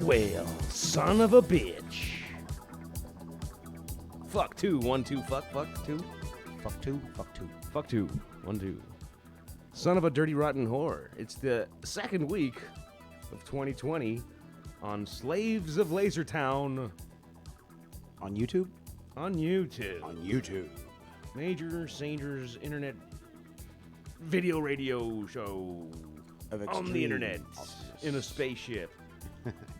Well, son of a bitch. Fuck two, 1, 2, fuck two. Fuck two, fuck two. Fuck two, 1, 2. Son of a dirty rotten whore. It's the second week of 2020 on Slaves of Lasertown On YouTube? on YouTube. On YouTube. Major Sajor's internet video radio show Of on the extreme internet awesomeness. in a spaceship.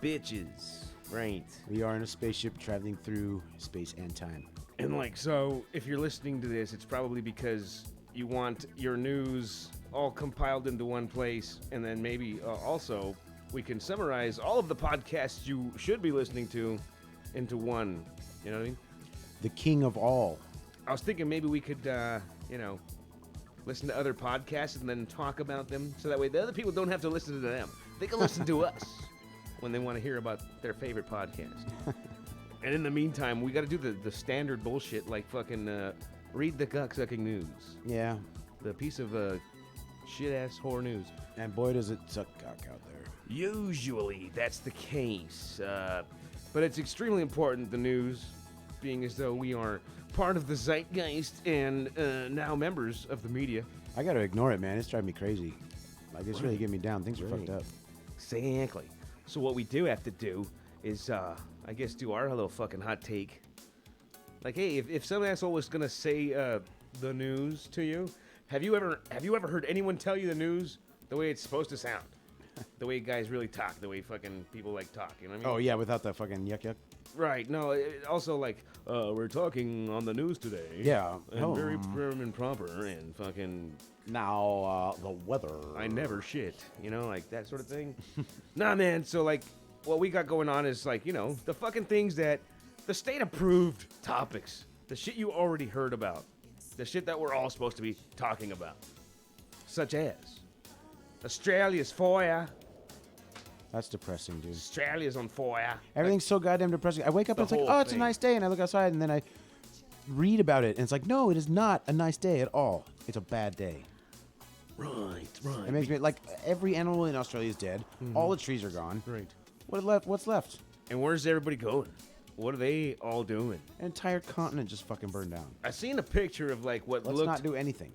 Bitches, right? We are in a spaceship traveling through space and time. And like, so if you're listening to this, it's probably because you want your news all compiled into one place, and then maybe also we can summarize all of the podcasts you should be listening to into one. You know what I mean? The king of all. I was thinking maybe we could, listen to other podcasts and then talk about them, so that way the other people don't have to listen to them. They can listen to us when they want to hear about their favorite podcast. And in the meantime, we got to do the standard bullshit, like fucking read the cocksucking news. Yeah. The piece of shit-ass whore news. And boy, does it suck cock out there. Usually, that's the case. But it's extremely important, the news, being as though we are part of the zeitgeist and now members of the media. I gotta ignore it, man. It's driving me crazy. Like, it's really getting me down. Things are fucked up. Exactly. So what we do have to do is, I guess, do our little fucking hot take. Like, hey, if some asshole was gonna say the news to you, have you ever heard anyone tell you the news the way it's supposed to sound? The way guys really talk, the way fucking people like talk, you know what I mean? Oh, yeah, without the fucking yuck yuck. Right. No, also like, we're talking on the news today. Yeah. And very prim and proper and fucking... Now, the weather. I never shit, you know, like that sort of thing. Nah, man, so like, what we got going on is like, the fucking things that, the state-approved topics, the shit you already heard about, the shit that we're all supposed to be talking about, such as Australia's fire. That's depressing, dude. Australia's on fire. Everything's so goddamn depressing. I wake up and it's like, whole oh, it's a thing. nice day. And I look outside and then I read about it. And it's like, no, it is not a nice day at all. It's a bad day. Right. It makes me, like, every animal in Australia is dead. All the trees are gone. Right. What's left? And where's everybody going? What are they all doing? An entire continent just fucking burned down. I seen a picture of like what Let's looked. not do anything.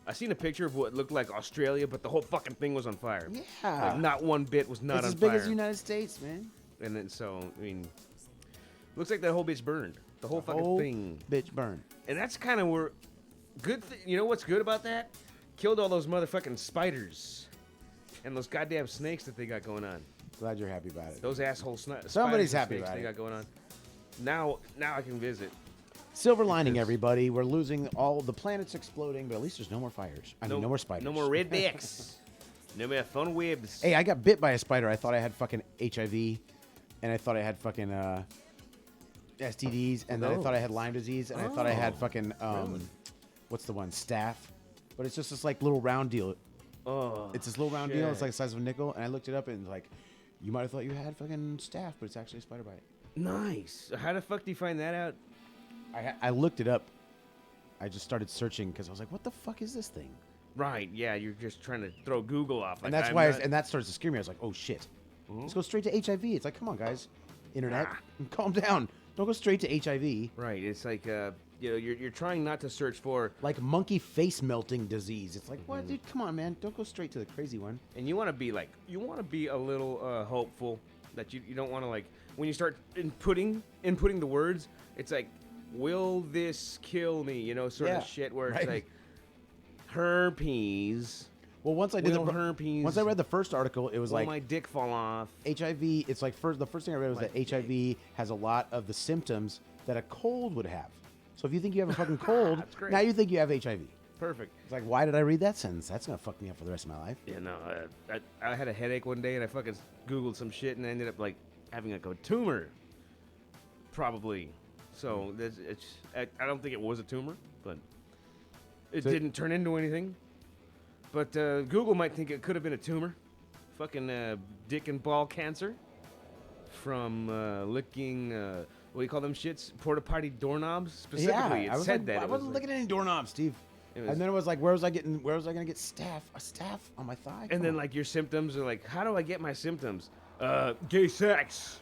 I seen a picture of what looked like Australia, but the whole fucking thing was on fire. Yeah. Like not one bit was not It's on as big fire. as the United States, man. And then so I mean, looks like that whole bitch burned. The whole fucking Whole thing. bitch burn. And that's kind of where good. You know what's good about that? Killed all those motherfucking spiders and those goddamn snakes that they got going on. Glad you're happy about it. Those asshole Somebody's spiders and happy snakes about they it. got going on. Now I can visit. Silver lining, everybody. We're losing all the planet's exploding, but at least there's no more fires. I mean, no more spiders. No more rednecks. No more fun webs. Hey, I got bit by a spider. I thought I had fucking HIV, and I thought I had fucking STDs, and then I thought I had Lyme disease, and I thought I had fucking what's the one, staph? But it's just this like little round deal. Oh, It's this little round deal. It's shit. like the size of a nickel, and I looked it up, and it's like, you might have thought you had fucking staph, but it's actually a spider bite. Nice. How the fuck do you find that out? I looked it up. I just started searching because I was like, what the fuck is this thing? Right. Yeah, you're just trying to throw Google off. And like, that's I'm why, not- and that starts to scare me. I was like, oh shit. Let's go straight to HIV. It's like, come on, guys. Internet, calm down. Don't go straight to HIV. Right. It's like you're trying not to search for, Like monkey face melting disease. It's like, what, dude? Come on, man. Don't go straight to the crazy one. and you want to be a little hopeful that you don't want to like when you start inputting the words. It's like, will this kill me? Sort Yeah, of shit where right. it's like herpes. Well, once I did Will herpes. once I read the first article, it was Will like my dick fall off? HIV. It's like the first thing I read was My that HIV has a lot of the symptoms that a cold would have. So if you think you have a fucking cold, That's great. now you think you have HIV. Perfect. It's like, why did I read that sentence? That's gonna fuck me up for the rest of my life. Yeah, no, I had a headache one day and I fucking Googled some shit and I ended up like having like a tumor. Probably. So I don't think it was a tumor, but it So- didn't turn into anything. But Google might think it could have been a tumor. Fucking dick and ball cancer from licking, what do you call them shits? Porta potty doorknobs? Specifically, I it was said like, that. I It wasn't was looking at any doorknobs, Steve. It was- And then it was like, where was I gonna get staph? A staph on my thigh? And Come then on. like your symptoms are like, how do I get my symptoms? Gay sex.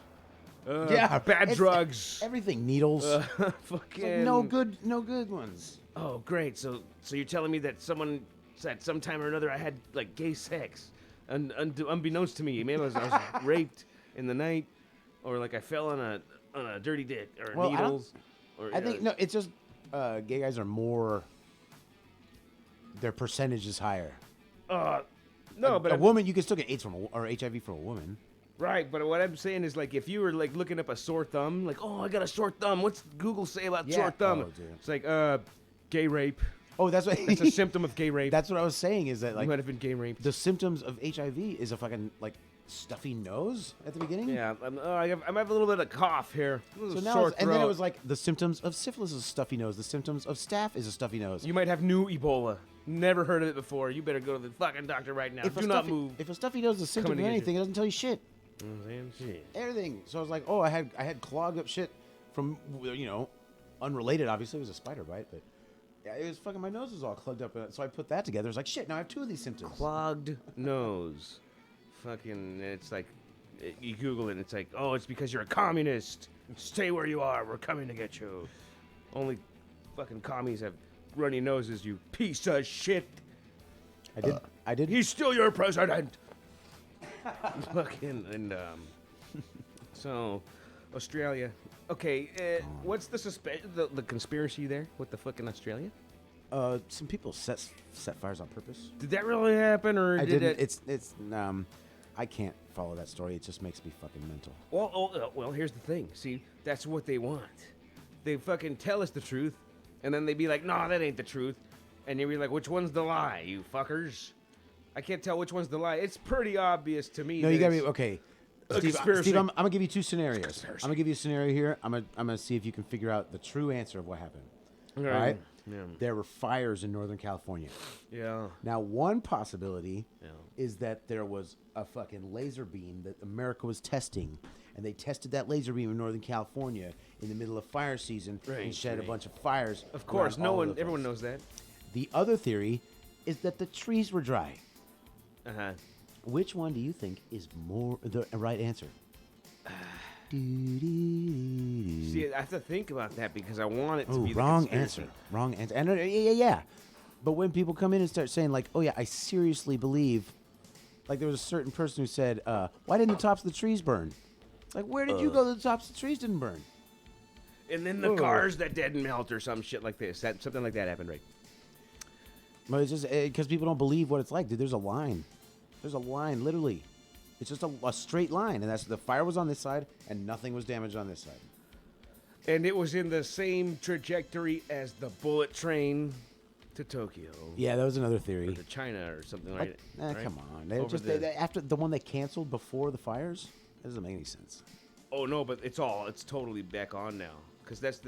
Bad drugs. Everything. Needles. Fucking. no good ones. Oh, great. So you're telling me that someone said sometime or another I had like gay sex, unbeknownst to me. Maybe I was raped in the night, or like I fell on a dirty dick or needles. I think no. It's just gay guys are more. Their percentage is higher. No, but a woman, you can still get AIDS or HIV from a woman. Right, but what I'm saying is, like, if you were like looking up a sore thumb, like, oh, I got a sore thumb. What's Google say about sore thumb? Oh, dude. It's like, gay rape. Oh, that's what. It's a symptom of gay rape. That's what I was saying. Is that You like might have been gay raped. the symptoms of HIV is a fucking like stuffy nose at the beginning? Yeah, I have a little bit of cough here. So now, and then it was like the symptoms of syphilis is a stuffy nose. The symptoms of staph is a stuffy nose. You might have new Ebola. Never heard of it before. You better go to the fucking doctor right now. Do not move. If a stuffy nose is a symptom of anything, it doesn't tell you shit. Shit. Everything. So I was like, oh, I had clogged up shit from, unrelated. Obviously, it was a spider bite, but yeah, it was fucking, my nose was all clogged up. So I put that together. It's like, shit, now I have two of these symptoms. Clogged nose. Fucking, it's like, you Google it, and it's like, oh, it's because you're a communist. Stay where you are. We're coming to get you. Only fucking commies have runny noses, you piece of shit. I did. He's still your president. Fucking, and, so, Australia. Okay, what's the conspiracy there with the fucking Australia? Some people set fires on purpose. Did that really happen, or I did didn't. it? I can't follow that story. It just makes me fucking mental. Well, here's the thing. See, that's what they want. They fucking tell us the truth, and then they be like, "No, that ain't the truth," and you be like, "Which one's the lie, you fuckers?" I can't tell which one's the lie. It's pretty obvious to me. No, you gotta be okay. Steve, conspiracy. I'm gonna give you two scenarios. I'm gonna give you a scenario here. I'm gonna see if you can figure out the true answer of what happened. All right. Yeah. There were fires in Northern California. Yeah. Now, one possibility is that there was a fucking laser beam that America was testing, and they tested that laser beam in Northern California in the middle of fire season and shed a bunch of fires. Of course, everyone knows that. The other theory is that the trees were dry. Uh-huh. Which one do you think is more the right answer? See, I have to think about that because I want it to be the wrong conspiracy. answer. Wrong answer. And yeah. But when people come in and start saying like, "Oh yeah, I seriously believe," like there was a certain person who said, "Why didn't the tops of the trees burn?" It's like, where did you go that the tops of the trees didn't burn? And then the cars that didn't melt or some shit like this. Something like that happened, right? Well, it's just because people don't believe what it's like, dude. There's a line. There's a line, literally. It's just a straight line, and that's the fire was on this side, and nothing was damaged on this side. And it was in the same trajectory as the bullet train to Tokyo. Yeah, that was another theory. Or to China or something like that. Come on. After the one they canceled before the fires? That doesn't make any sense. Oh, no, but it's totally back on now. Because that's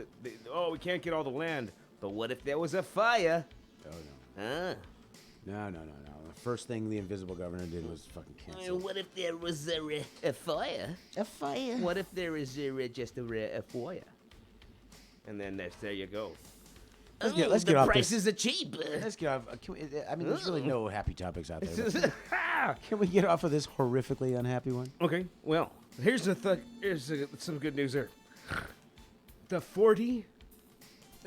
we can't get all the land. But what if there was a fire? Oh, no. Huh? No. The first thing the invisible governor did was fucking cancel. What if there was a fire? A fire? What if there is just a fire? And then there you go. Let's get off prices are cheap. Let's get off. There's really no happy topics out there. Can we get off of this horrifically unhappy one? Okay. Well, here's some good news there. The 49ers.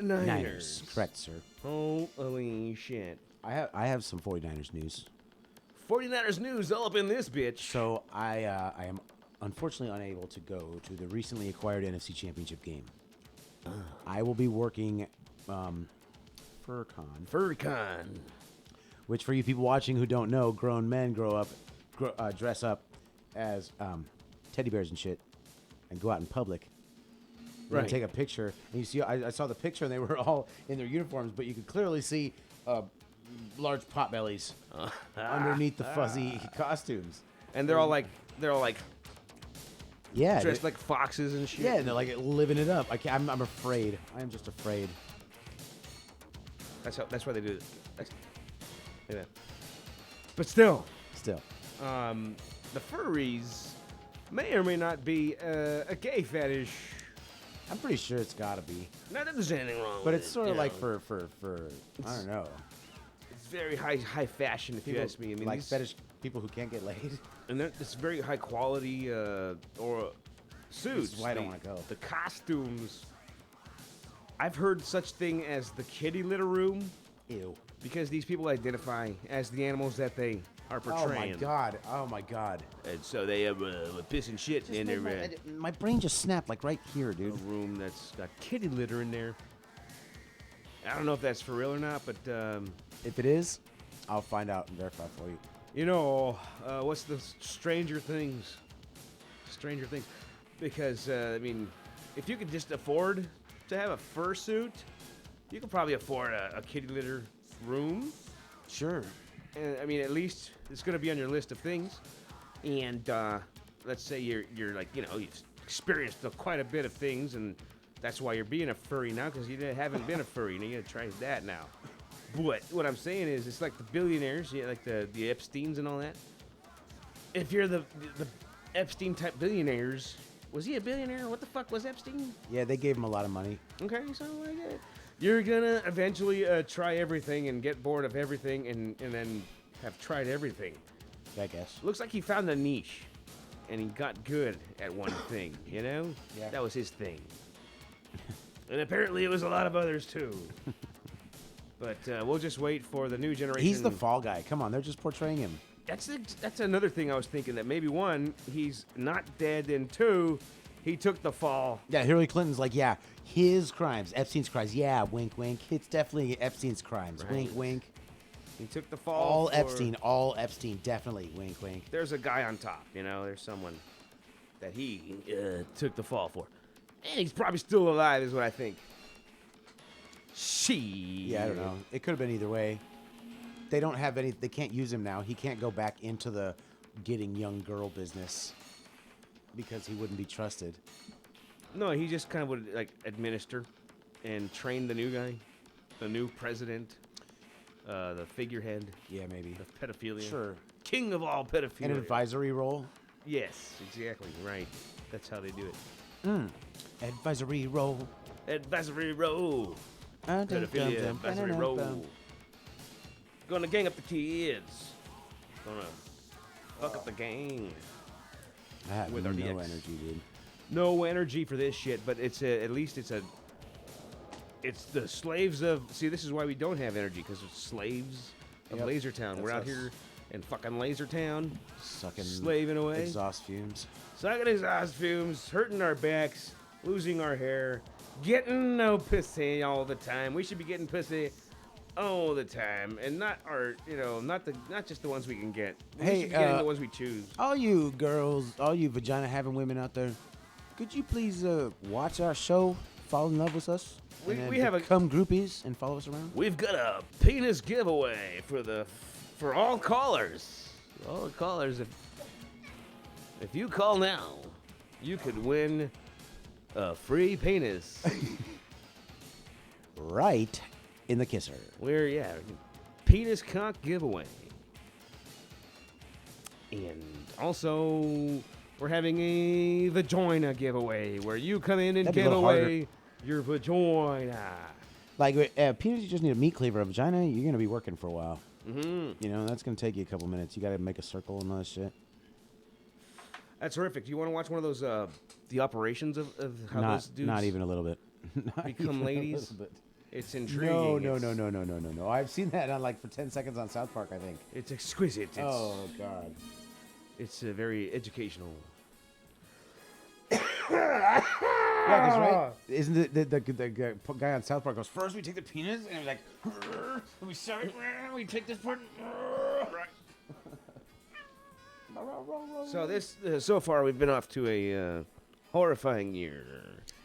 Niners. Correct, sir. Holy shit. I have some 49ers news. 49ers news all up in this bitch. So I am unfortunately unable to go to the recently acquired NFC Championship game. I will be working FurCon. Which for you people watching who don't know, grown men dress up as teddy bears and shit and go out in public. Right. Take a picture. And you see, I saw the picture and they were all in their uniforms, but you could clearly see large pot bellies underneath the fuzzy costumes. And they're all like yeah, dressed like foxes and shit. Yeah, and they're like living it up. I'm afraid. I am just afraid. That's why they do it. Yeah. But still. The furries may or may not be a gay fetish. I'm pretty sure it's gotta be. Not that there's anything wrong. But it's sort of like for I don't know. It's very high fashion, if you ask me. I mean, like People who can't get laid. And it's very high quality or suits. This is why I don't want to go. The costumes. I've heard such thing as the kitty litter room. Ew. Because these people identify as the animals that they are portraying. Oh my god. And so they have piss and shit in their my brain just snapped like right here, a dude. room that's got kitty litter in there. I don't know if that's for real or not, but If it is, I'll find out and verify for you. you know, what's the Stranger Things? Stranger Things. Because, I mean, if you could just afford to have a fursuit, you could probably afford a kitty litter room. Sure. And, I mean, at least it's going to be on your list of things. And let's say you're like, you know, you've experienced quite a bit of things, and that's why you're being a furry now, because you haven't been a furry. And you got to try that now. But what I'm saying is, it's like the billionaires, like the Epsteins and all that. If you're the Epstein-type billionaires, was he a billionaire? What the fuck was Epstein? Yeah, they gave him a lot of money. Okay, so I get it. You're gonna eventually try everything and get bored of everything, and then have tried everything. I guess. Looks like he found a niche, and he got good at one thing. You know, Yeah. That was his thing. And apparently, it was a lot of others too. But we'll just wait for the new generation. He's the fall guy. Come on, they're just portraying him. That's another thing I was thinking, that maybe one, he's not dead, and two, he took the fall. Yeah, Hillary Clinton's like, yeah, his crimes, Epstein's crimes. Yeah, wink, wink. It's definitely Epstein's crimes. Right. Wink, wink. He took the fall. All Epstein, definitely. Wink, wink. There's a guy on top, you know. There's someone that he took the fall for, and he's probably still alive, is what I think. Yeah, I don't know. It could have been either way. They don't have any. They can't use him now. He can't go back into the getting young girl business because he wouldn't be trusted. No, he just kind of would like administer and train the new guy, the new president, the figurehead. Yeah, maybe. The pedophilia. Sure. King of all pedophilia. An advisory role. Yes, exactly. Right. That's how they do it. Advisory role. Advisory role. Pedophilia. Advisory role. Gonna gang up the kids. Gonna fuck up the gang. I have With no RDX. energy, dude. No energy for this shit, but at least it's the slaves of. See, this is why we don't have energy, because it's slaves of Yep, Lasertown. We're out that's us. here in fucking Lasertown, Sucking slaving away, exhaust fumes. sucking exhaust fumes, hurting our backs, losing our hair, getting no pussy all the time. We should be getting pussy all the time, and not not just the ones we can get. We Hey, should be getting the ones we choose. All you girls, all you vagina having women out there, could you please watch our show, fall in love with us, We- and then we have a- become groupies and follow us around? We've got a penis giveaway for all callers. All the callers, if you call now, you could win a free penis. Right in the kisser. Penis cock giveaway. And also, we're having a vagina giveaway where you come in and That'd be a give little away your vagina. Like penis, you just need a meat cleaver. A vagina, you're gonna be working for a while. Mm-hmm. You know, that's gonna take you a couple minutes. You gotta make a circle and all that shit. That's terrific. Do you want to watch one of those, the operations of how those dudes Not even a little bit. Not become even a ladies? little bit. It's intriguing. No. I've seen that on like for 10 seconds on South Park, I think. It's exquisite. It's, Oh God. It's very educational. Yeah, because right, isn't the guy on South Park goes first? We take the penis and he's like, and we start it, we take this part. So so far we've been off to a horrifying year,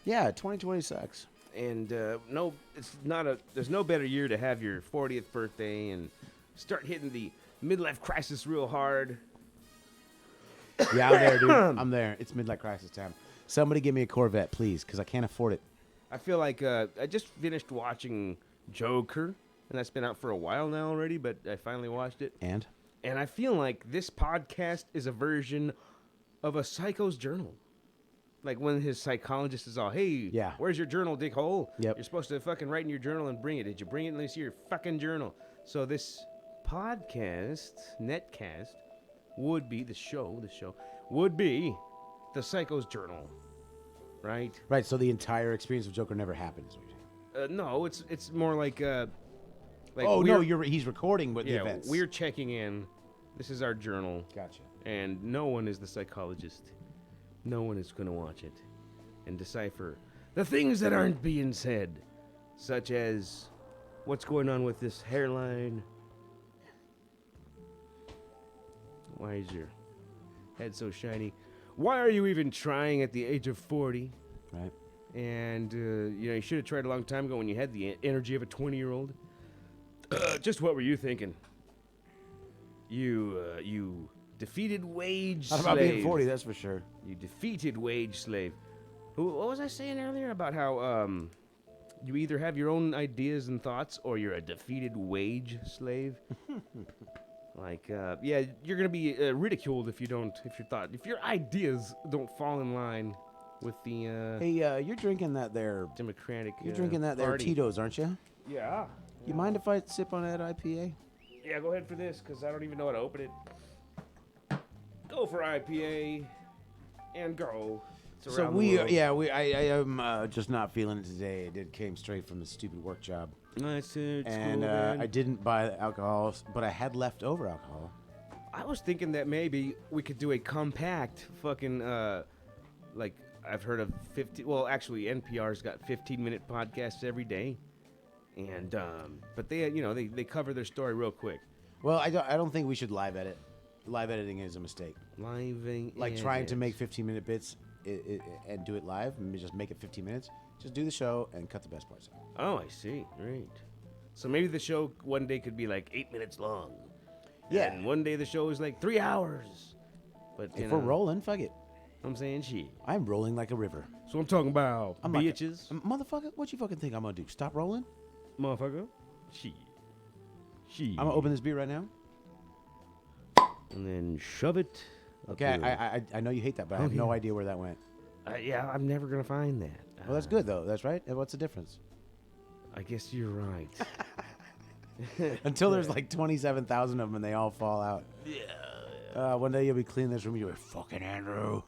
Yeah, 2020 sucks. and there's no better year to have your 40th birthday and start hitting the midlife crisis real hard. Yeah, I'm there, dude. I'm there. It's midlife crisis time. Somebody give me a Corvette, please, because I can't afford it. I feel like I just finished watching Joker, and that's been out for a while now already, but I finally watched it. And And I feel like this podcast is a version of a psycho's journal. Like when his psychologist is all, hey, Yeah. where's your journal, dickhole? Yep. You're supposed to fucking write in your journal and bring it. Did you bring it? Let me see your fucking journal. So this podcast, netcast, would be the show would be the Psycho's Journal, right? Right. So the entire experience of Joker never happened. Is what you're saying. No, it's more like Oh no, he's recording with the events. we're checking in. This is our journal. Gotcha. And no one is the psychologist. No one is going to watch it and decipher the things that aren't being said, such as what's going on with this hairline. Why is your head so shiny? Why are you even trying at the age of 40? Right. And, you should have tried a long time ago when you had the energy of a 20-year-old. Just what were you thinking? You defeated wage slave. Not about being 40, that's for sure. You defeated wage slave. What was I saying earlier about how you either have your own ideas and thoughts or you're a defeated wage slave? You're gonna be ridiculed if your ideas don't fall in line with the Hey, you're drinking that there. Democratic. You're drinking that there party. Tito's, aren't you? Yeah. You mind if I sip on that IPA? Yeah, go ahead for this, because I don't even know how to open it. Go for IPA, and go. It's So around the world. I am just not feeling it today. It came straight from the stupid work job. Nice, it's And cool, man. I didn't buy the alcohol, but I had leftover alcohol. I was thinking that maybe we could do a compact fucking, I've heard of 50, well, actually, NPR's got 15-minute podcasts every day. And, but they cover their story real quick. Well, I don't think we should live edit. Live editing is a mistake. Like trying to make 15-minute bits and do it live and just make it 15 minutes. Just do the show and cut the best parts out. Oh, I see. Great. So maybe the show one day could be like 8 minutes long. Yeah. And one day the show is like 3 hours. But If we're rolling, fuck it. I'm saying shit. I'm rolling like a river. So I'm talking about I'm like bitches. motherfucker, what you fucking think I'm gonna do? Stop rolling? Motherfucker. Shit. I'm gonna open this beer right now. And then shove it. Okay, I know you hate that, but I have no idea where that went. Yeah, I'm never going to find that. Well, that's good, though. That's right. And what's the difference? I guess you're right. Until there's like 27,000 of them and they all fall out. Yeah. One day you'll be cleaning this room and you'll be, fucking Andrew.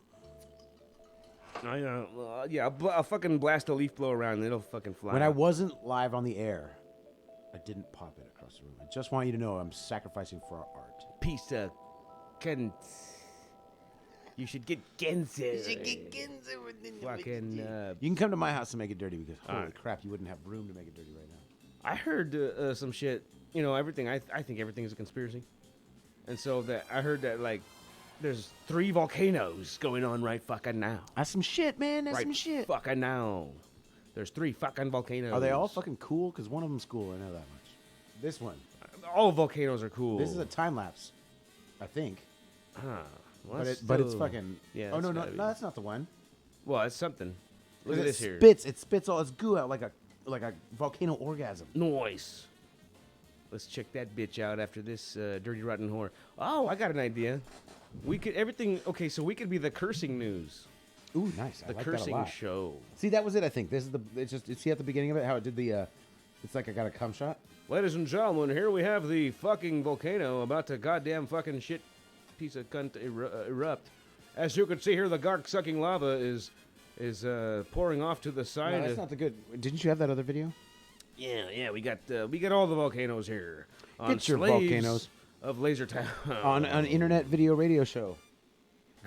I'll fucking blast a leaf blower around and it'll fucking fly. When I wasn't live on the air, I didn't pop it across the room. I just want you to know I'm sacrificing for our art. Piece of cunt. You should get Genzo. Fucking, You can come to my house to make it dirty because holy crap, you wouldn't have room to make it dirty right now. I heard some shit. Everything. I think everything is a conspiracy, and so that I heard that like there's 3 volcanoes going on right fucking now. That's some shit, man. That's Right some shit. fucking now. There's 3 fucking volcanoes. Are they all fucking cool? Because one of them's cool. I know that much. This one. All volcanoes are cool. This is a time lapse, I think. Well, But it's fucking. Yeah. Oh no, gotta be. that's not the one. Well, it's something. Look at this here. It spits all its goo out like a volcano orgasm. Noise. Let's check that bitch out after this dirty rotten whore. Oh, I got an idea. We could Okay, so we could be the cursing news, Ooh, nice. I the like that a cursing lot. show. See, that was it. I think this is see at the beginning of it how it did the. It's like I got a cum shot. Ladies and gentlemen, here we have the fucking volcano about to goddamn fucking shit piece of cunt erupt. As you can see here, the gark-sucking lava is pouring off to the side. No, that's not the good. Didn't you have that other video? Yeah, we got all the volcanoes here. On Get your Slaves volcanoes. of Lasertown. On an internet video radio show.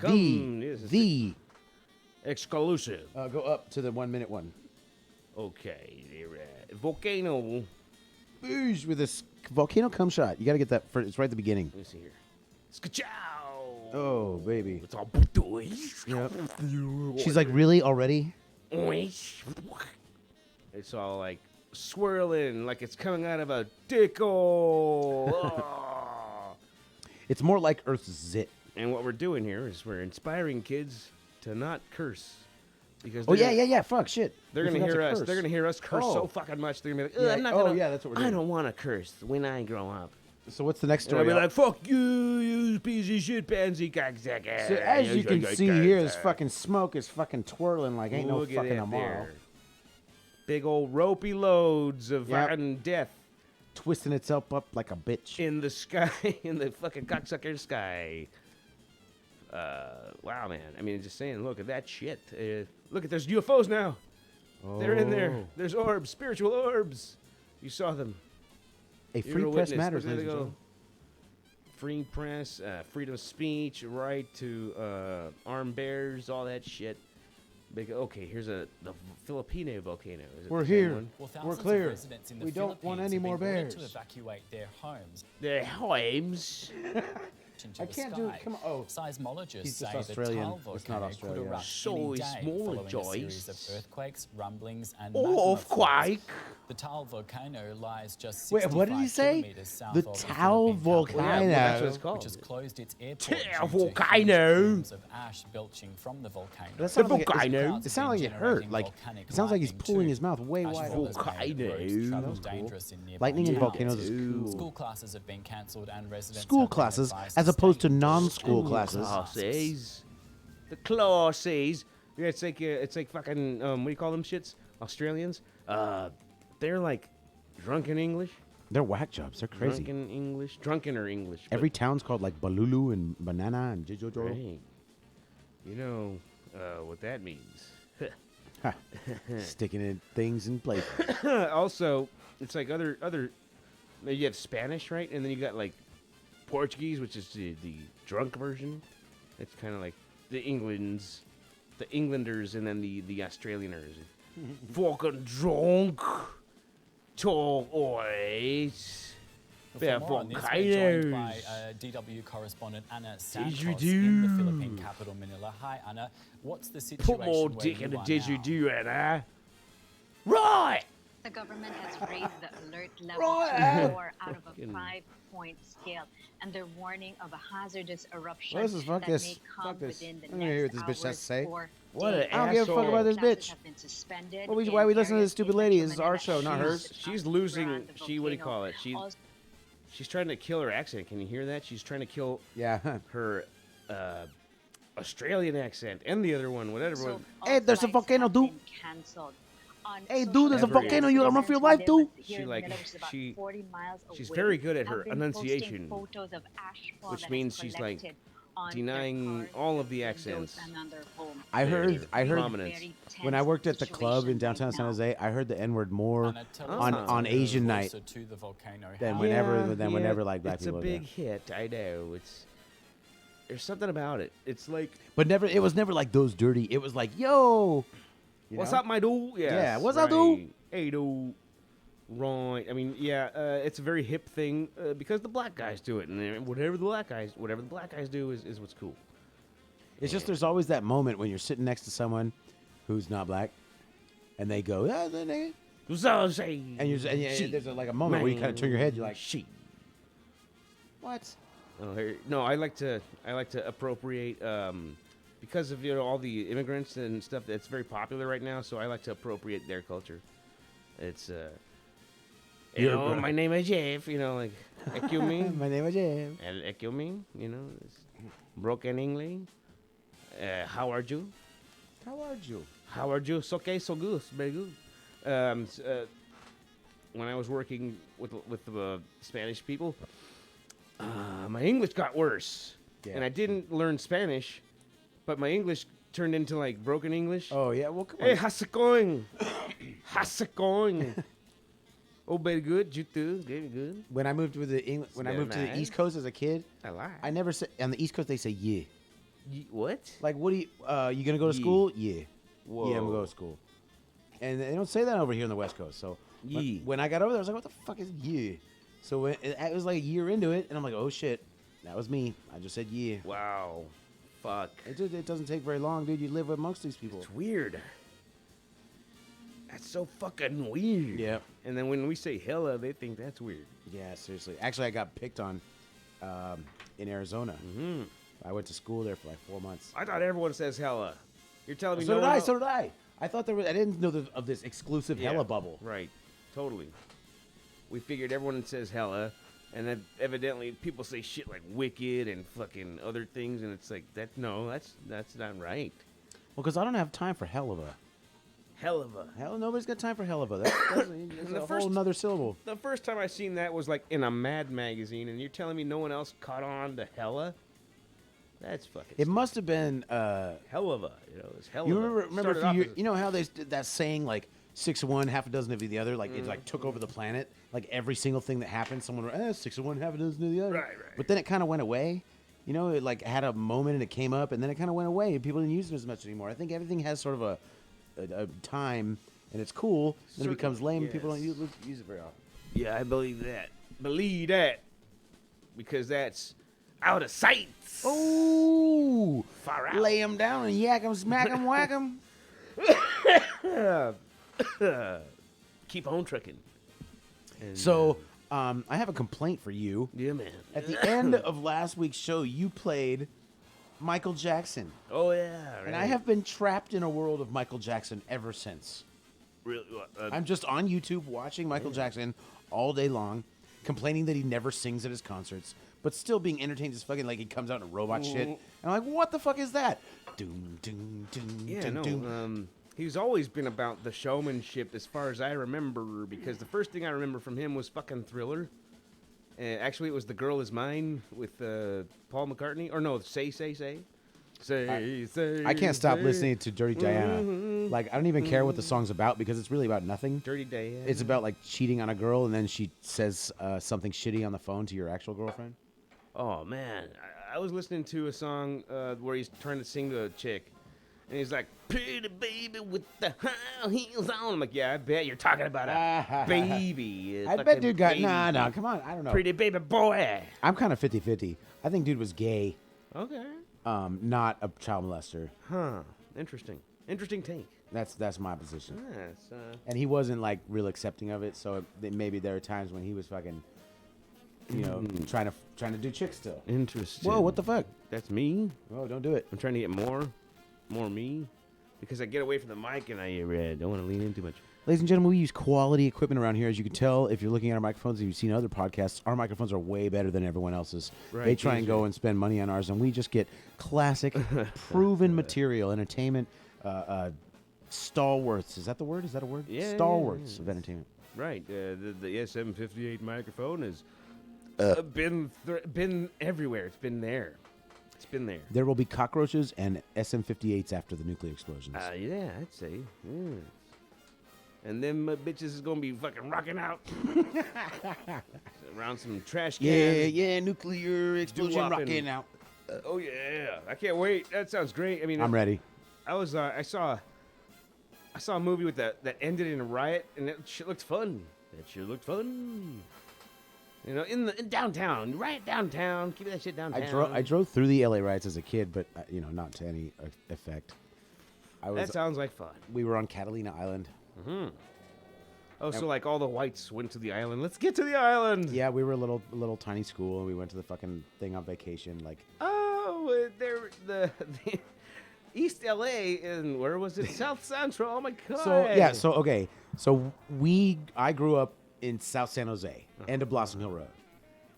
Yes, the exclusive. go up to the 1 minute one. Okay, volcano. Boosh with this volcano cum shot. You got to get that. It's right at the beginning. Let me see here. Skachow. Oh baby. It's all. Yep. She's like, really already? It's all like swirling, like it's coming out of a dickle. Oh. It's more like Earth's zit. And what we're doing here is we're inspiring kids to not curse. Because Oh yeah. Fuck shit. They're We gonna forgot hear to us. curse. They're gonna hear us curse Oh. so fucking much. They're gonna be like, Yeah. I'm not Oh, gonna. yeah, that's what we're doing. I don't want to curse when I grow up. So what's the next And I'll story? be like, fuck you, you piece of shit, pansy cocksucker. So as you can see here, this fucking smoke is fucking twirling like ain't no Look at fucking it tomorrow. there. Big old ropey loads of Yep. fucking death Twisting itself up like a bitch. in the sky, in the fucking cocksucker sky. Wow, man. I mean, just saying, look at that shit. Look at, there's UFOs now. They're in there. Oh. There's orbs, spiritual orbs. You saw them. A You're free a press witness. matters, Look, there ladies they and go. gentlemen. Free press, freedom of speech, right to armed bears, all that shit. Okay, here's the Filipino volcano. Is it We're the same here. one? Well, We're thousands clear. of residents in the We don't want Philippines any have more been ordered to bears. evacuate their homes The homes. into I the can't sky. do it. Come on. Oh. Seismologists He's just say Australian. the Tal It's not volcano Australia. could erupt So any is day small following a Joyce. series of earthquakes, rumblings, and Oh, magma of flows. quake. The Tal volcano lies just Wait, 65 what did he say? kilometers south The of Tal Philippine capital, volcano. Well, yeah, that's what it's which called. has closed its airport Tal due to huge volcano. plumes of ash belching from the volcano. That sounds like volcano. it sounded like it hurt. Like it sounds like he's pulling his mouth way Ash wide. falls open. made roads Volcano. travel That's cool. dangerous in nearby Lightning and towns. volcanoes is cool. School classes have been cancelled and residents School have been classes advised as opposed to stay indoors non-school and classes. Classes. The classes. Yeah, it's like fucking what do you call them shits? Australians. They're like drunken English. They're whack jobs. They're crazy. Drunken English. Drunken or English. but- Every town's called like Balulu and Banana and Jijojo. Right. You know what that means. Ha. Sticking in things in places. Also, it's like other. You have Spanish, right? And then you got like Portuguese, which is the drunk version. It's kind of like the Englanders, and then the Australianers. Fucking drunk. Talk always. For They're more on this, we're joined by volcanoes. DW correspondent Anna Didgeridoo. Santos in the Philippine capital, Manila. Hi, Anna. What's the situation Put more where dick you in the are now? didgeridoo, Anna. Right. The government has raised the alert level Right. to 4 out of a Fucking- 5-point scale, and they're warning of a hazardous eruption Well, this is- fuck that this. may come Fuck this. within the I'm gonna hear what next this bitch has to say. hours or What days. an I don't give a fuck about this Classes bitch. have been suspended Why we in listen to this areas stupid in lady? Metro This is our Manila show, not and hers. the She's top losing. around the What do you call it? volcano. She's trying to kill her accent. Can you hear that? She's trying to kill Yeah. her Australian accent and the other one, whatever. Also, Hey, all there's a flights volcano, have dude. been cancelled. On Hey, social dude, there's a Every- volcano. You gotta run for your life, dude. She, Here in like, Manila, which is about she- 40 miles she's away, very good at have her been posting enunciation, photos of ashfall which that means has she's, like, collected on their denying cars, all of the their accents. windows, and on their homes. I Very heard. I heard. prominent. Very When I tense worked at the club in situation downtown right San now. Jose, I heard the N word more Anna, tell us on- what's on Asian night closer to the volcano. than How- whenever like black it's people. a yeah. big hit. I know. There's something about it. It's like, But never. It was never like those dirty. It was like, yo. you what's know? up, my dude? Yes, Yeah, what's up, dude? right. Hey, dude. Right. I mean, yeah, it's a very hip thing because the black guys do it, and whatever the black guys do is what's cool. It's just there's always that moment when you're sitting next to someone who's not black, and they go, "Ah, the nigga," and you're just, there's like a moment where you kind of turn your head. You're like, she. "What?" Oh, no, I like to appropriate because of all the immigrants and stuff that's very popular right now. So I like to appropriate their culture. It's my name is Jeff. Like excuse me, My name is Jim. and excuse me. It's broken English. How are you? How are you? How are you? It's okay, so good, very good. When I was working with the Spanish people, my English got worse, Yeah. and I didn't learn Spanish, but my English turned into like broken English. Oh yeah, well come on. Hey, how's it going? How's it going? Oh, very good. You too. Very good. When I moved to the when I Very moved to the nice. East Coast as a kid, I lie. I never said on the East Coast they say yeah. What? Like what do you you gonna go to Yeah. school? Yeah. Whoa. Yeah, I'm gonna go to school. And they don't say that over here on the West Coast. So Yeah. when I got over there, I was like, what the fuck is yeah? So when, it was like a year into it, and I'm like, oh shit, that was me. I just said yeah. Wow. Fuck. It doesn't take very long, dude. You live amongst these people. It's weird. That's so fucking weird. Yeah. And then when we say hella, they think that's weird. Yeah, seriously. Actually, I got picked on in Arizona. Hmm. I went to school there for like 4 months. I thought everyone says hella. You're telling me So no did one I. else- So did I. I thought there was. I didn't know of this exclusive Yeah, hella bubble. Right. Totally. We figured everyone says hella, and then evidently people say shit like wicked and fucking other things, and it's like that's not right. Well, because I don't have time for hell of a. Hell of a. Hell, nobody's got time for hell of a. That's The a first- whole another syllable. The first time I seen that was like in a Mad magazine, and you're telling me no one else caught on to hella? That's fucking. It must have been. hell of a, it's hell You of a. remember a started few off years, as- you know how they did that saying like 6 of one, half a dozen of the other, like it like took over the planet. Like every single thing that happened, someone went, 6 of one, half a dozen of the other. Right. But then it kind of went away. You know, it like had a moment and it came up, and then it kind of went away. And people didn't use it as much anymore. I think everything has sort of a time, and it's cool. Then it becomes lame. And people don't use it very often. Yeah, I believe that. Believe that. Because that's out of sight. Oh, Far out. lay them down and yak them, smack them, whack them. Keep on trucking. And, So, I have a complaint for you. yeah, man. At the end of last week's show, you played Michael Jackson. Oh yeah. Right. And I have been trapped in a world of Michael Jackson ever since. really. I'm just on YouTube watching Michael Jackson all day long, complaining that he never sings at his concerts, but still being entertained as fucking like he comes out in robot shit. And I'm like, what the fuck is that? Doom, doom, doom, Yeah, doom, no. doom. He's always been about the showmanship, as far as I remember. Because the first thing I remember from him was fucking Thriller. Actually, it was "The Girl Is Mine" with Paul McCartney, or no, Say. I can't stop listening to Dirty Diana. Like, I don't even care what the song's about because it's really about nothing. Dirty Diana. It's about like cheating on a girl, and then she says something shitty on the phone to your actual girlfriend. Oh man, I was listening to a song where he's trying to sing to a chick, and he's like, "Pretty baby with the high heels on." I'm like, yeah, I bet you're talking about a baby. I bet dude got no. Come on, I don't know. Pretty baby boy. I'm kind of 50-50. I think dude was gay, Okay. not a child molester. Huh. Interesting take. That's my position. Yes. And he wasn't like real accepting of it, so maybe there are times when he was fucking, trying to do chicks still. Interesting. Whoa, what the fuck? That's me. Whoa, don't do it. I'm trying to get more me, because I get away from the mic and I don't want to lean in too much. Ladies and gentlemen, we use quality equipment around here. As you can tell, if you're looking at our microphones and you've seen other podcasts, our microphones are way better than everyone else's. Right, They try and easier. go and spend money on ours, and we just get classic, proven material, entertainment, stalwarts. Is that the word? Is that a word? Yeah, Stalwarts of entertainment. Right. The SM58 microphone has been everywhere. It's been there. It's been there. There will be cockroaches and SM58s after the nuclear explosions. Yeah, I'd say. Yeah. And them bitches is gonna be fucking rocking out around some trash cans. yeah, nuclear explosion Doo-wopping. rocking out. Oh yeah, I can't wait. That sounds great. I mean, I'm ready. I saw a movie with that ended in a riot, and that shit looked fun. That shit looked fun. You know, in downtown, right downtown. Keep that shit downtown. I drove through the LA riots as a kid, but not to any effect. That sounds like fun. We were on Catalina Island. Oh, so like all the whites went to the island. Let's get to the island. Yeah, we were a little tiny school, and we went to the fucking thing on vacation. Like, Oh, there the East LA, and where was it? South Central. Oh my god. I grew up in South San Jose, end of Blossom Hill Road,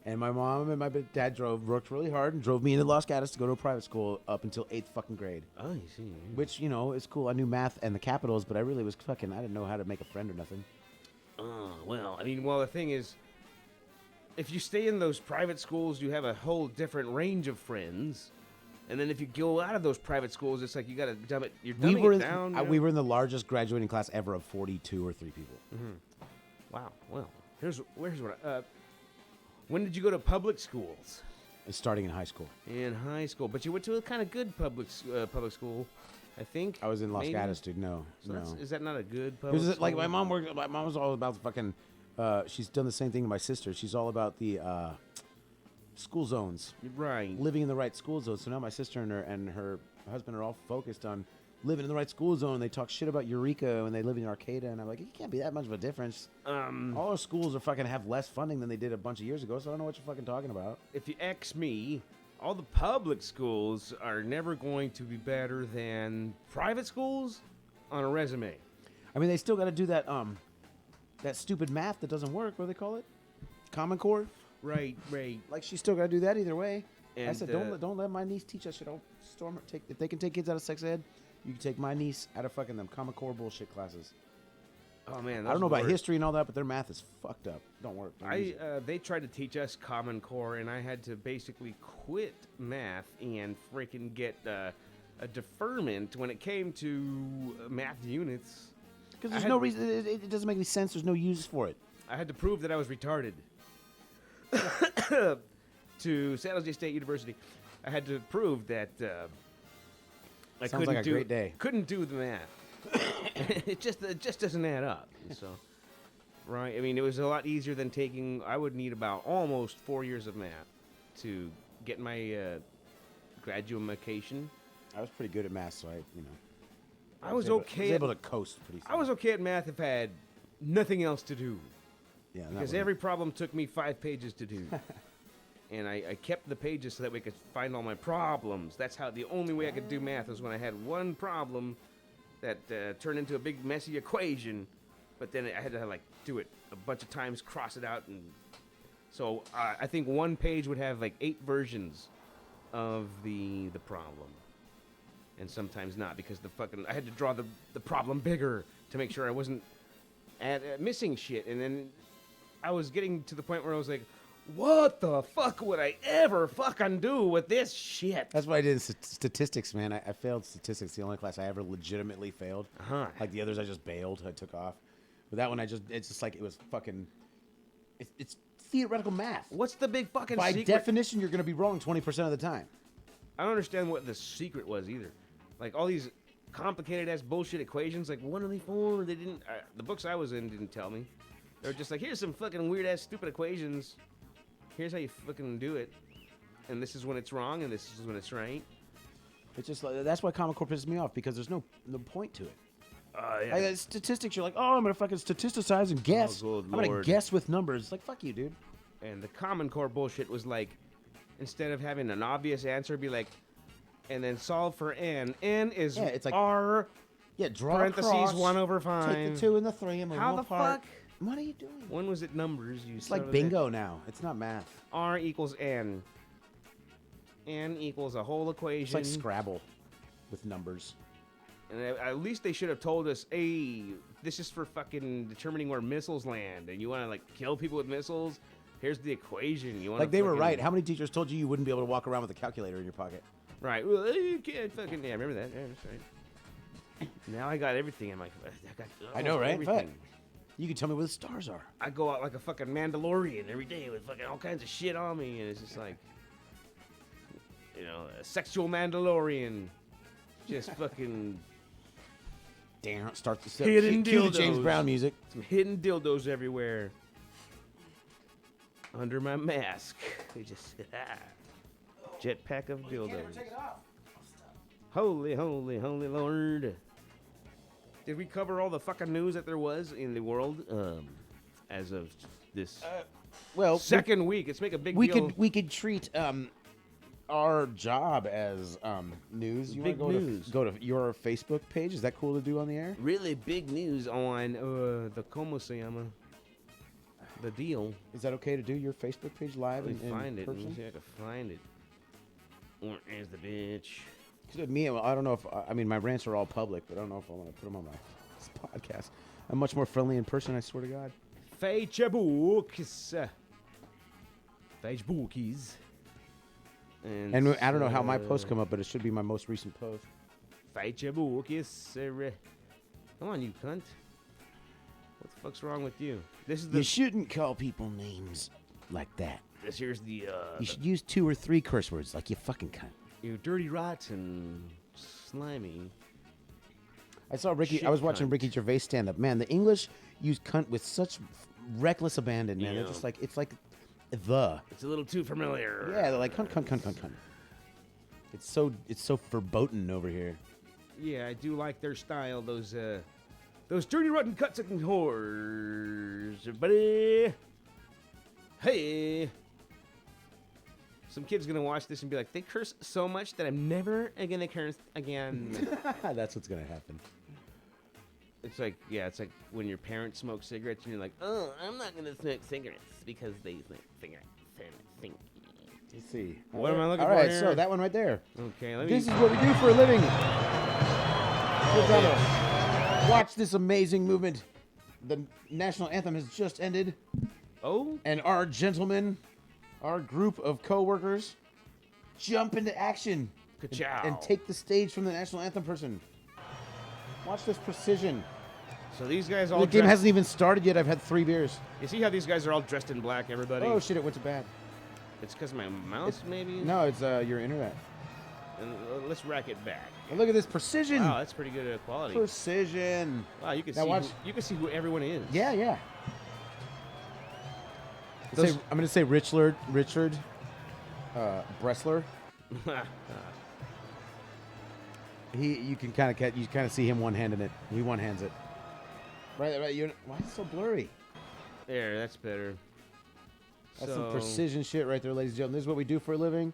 and my mom and my dad worked really hard and drove me into Los Gatos to go to a private school up until 8th fucking grade. Oh, you see. Which, is cool. I knew math and the capitals, but I really was I didn't know how to make a friend or nothing. Oh, well, the thing is, if you stay in those private schools, you have a whole different range of friends. And then if you go out of those private schools, it's like you got to dumb it. You're dumbing it down. We were in the largest graduating class ever of 42 or 3 people. Wow. Well, here's what. When did you go to public schools? Starting in high school. In high school, but you went to a kind of good public school, I think. I was in Los maybe? Gatos, dude. No. Is that not a good It public was school? like my mom was all about the fucking. She's done the same thing to my sister. She's all about the school zones, Right. living in the right school zone. So now my sister and her husband are all focused on living in the right school zone. They talk shit about Eureka when they live in Arcata, and I'm like, it can't be that much of a difference. All our schools are fucking have less funding than they did a bunch of years ago, so I don't know what you're fucking talking about. If you ask me, all the public schools are never going to be better than private schools on a resume. I mean, they still got to do that that stupid math that doesn't work. What do they call it? Common Core. Right. Like, she's still got to do that either way. I And, said, don't let my niece teach that shit. Don't storm her. If they can take kids out of sex ed, you can take my niece out of fucking them Common Core bullshit classes. Oh man, I don't know about history. history and all that, but their math is fucked up. Don't work. Don't use it. They tried to teach us Common Core, and I had to basically quit math and freaking get a deferment when it came to math units. Because there's no reason. It doesn't make any sense. There's no use for it. I had to prove that I was retarded to San Jose State University. I had to prove that I Sounds like a great day. couldn't do the math. it just doesn't add up. So, right? I mean, it was a lot easier than taking. I would need about almost 4 years of math to get my graduation. I was pretty good at math, so I was able, okay. I was able to coast pretty. I was okay at math if I had nothing else to do. Yeah, Because every problem took me 5 pages to do. And I kept the pages so that we could find all my problems. That's how the only way I could do math was when I had one problem that turned into a big messy equation. But then I had to do it a bunch of times, cross it out, and so I think one page would have 8 versions of the problem. And sometimes not, because I had to draw the problem bigger to make sure I wasn't missing shit. And then I was getting to the point where I was like, what the fuck would I ever fucking do with this shit? That's what I did in statistics, man. I failed statistics, the only class I ever legitimately failed. Uh-huh. Like the others, I just bailed. I took off. But that one, it's just like it was fucking. It's theoretical math. What's the big fucking By secret? definition, you're going to be wrong 20% of the time. I don't understand what the secret was either. Like all these complicated ass bullshit equations. Like what are they for? They didn't. The books I was in didn't tell me. They were just like, here's some fucking weird ass stupid equations. Here's how you fucking do it. And this is when it's wrong, and this is when it's right. It's just like, that's why Common Core pisses me off, because there's no point to it. Yeah. Like, statistics, you're like, oh, I'm gonna fucking statisticize and guess. Oh, good I'm gonna Lord. guess with numbers. Like, fuck you, dude. And the Common Core bullshit was like, instead of having an obvious answer, be like, and then solve for n. N is it's like r Yeah, draw parentheses a cross, 1 over 5. Take the 2 and the 3 and move How them the apart. fuck? What are you doing? When was it numbers? You It's son like of a bingo now. It's not math. bitch. R equals n. N equals a whole equation. It's like Scrabble with numbers. And at least they should have told us, hey, this is for fucking determining where missiles land, and you want to kill people with missiles. Here's the equation. You want Like, they were right. How many teachers told you wouldn't be able to walk around with a calculator in your pocket? Right. Well, you can't fucking. Yeah, remember that. Yeah, that's right. Now I got everything in my. I know, right? Everything. Fuck. You can tell me where the stars are. I go out like a fucking Mandalorian every day with fucking all kinds of shit on me, and it's just like, a sexual Mandalorian, just fucking Damn, start the Hidden cue the James dildos. Brown music. some hidden dildos everywhere under my mask. They just jetpack of dildos. Holy, holy, holy Lord. Did we cover all the fucking news that there was in the world as of this Well, second week? Let's make a big we deal. could treat our job as news. You Big wanna news. Go to your Facebook page. Is that cool to do on the air? Really big news on the Como se llama, the deal. Is that okay to do your Facebook page live? Let me in find it. Let me person? see if I can find it. Where is the bitch? 'Cause me, I don't know if my rants are all public, but I don't know if I want to put them on my podcast. I'm much more friendly in person. I swear to God. Facebooks. Facebookies. And I don't know how my posts come up, but it should be my most recent post. Facebookies. Come on, you cunt. What the fuck's wrong with you? This is the. You shouldn't call people names like that. This here's the. You should use 2 or 3 curse words, like you fucking cunt. You dirty rotten, slimy. I saw Ricky. Shit I was watching cunt. Ricky Gervais stand up. Man, the English use cunt with such reckless abandon. Man, Yeah. they're just like it's like the. It's a little too familiar. Yeah, they're like cunt, cunt, cunt, cunt, cunt. It's so verboten over here. Yeah, I do like their style. Those dirty rotten cuts and whores, buddy. Hey. Some kid's gonna watch this and be like, they curse so much that I'm never gonna curse again. That's what's gonna happen. It's like when your parents smoke cigarettes and you're like, oh, I'm not gonna smoke cigarettes because they smoke cigarettes. Let's see. What am I looking All for right, here? so that one right there. Okay, let me. This is what we do for a living. We're gonna watch this amazing movement the national anthem has just ended, Oh, and our gentlemen, our group of co-workers, jump into action ka-chow. and take the stage from the national anthem person. Watch this precision. So these guys all The game dressed- hasn't even started yet. I've had 3 beers. You see how these guys are all dressed in black, everybody? Oh shit! It went to bad. It's because my mouse, maybe? No, it's your internet. And, let's rack it back. And look at this precision. Wow, that's pretty good quality. Precision. Wow, you can Now see watch. you can see who everyone is. Yeah, yeah. Those- I'm gonna say Richard Bressler. You can kind of see him one-handing it. He one-hands it. Right. Why is it so blurry? There, that's better. That's some So- precision shit right there, ladies and gentlemen. This is what we do for a living,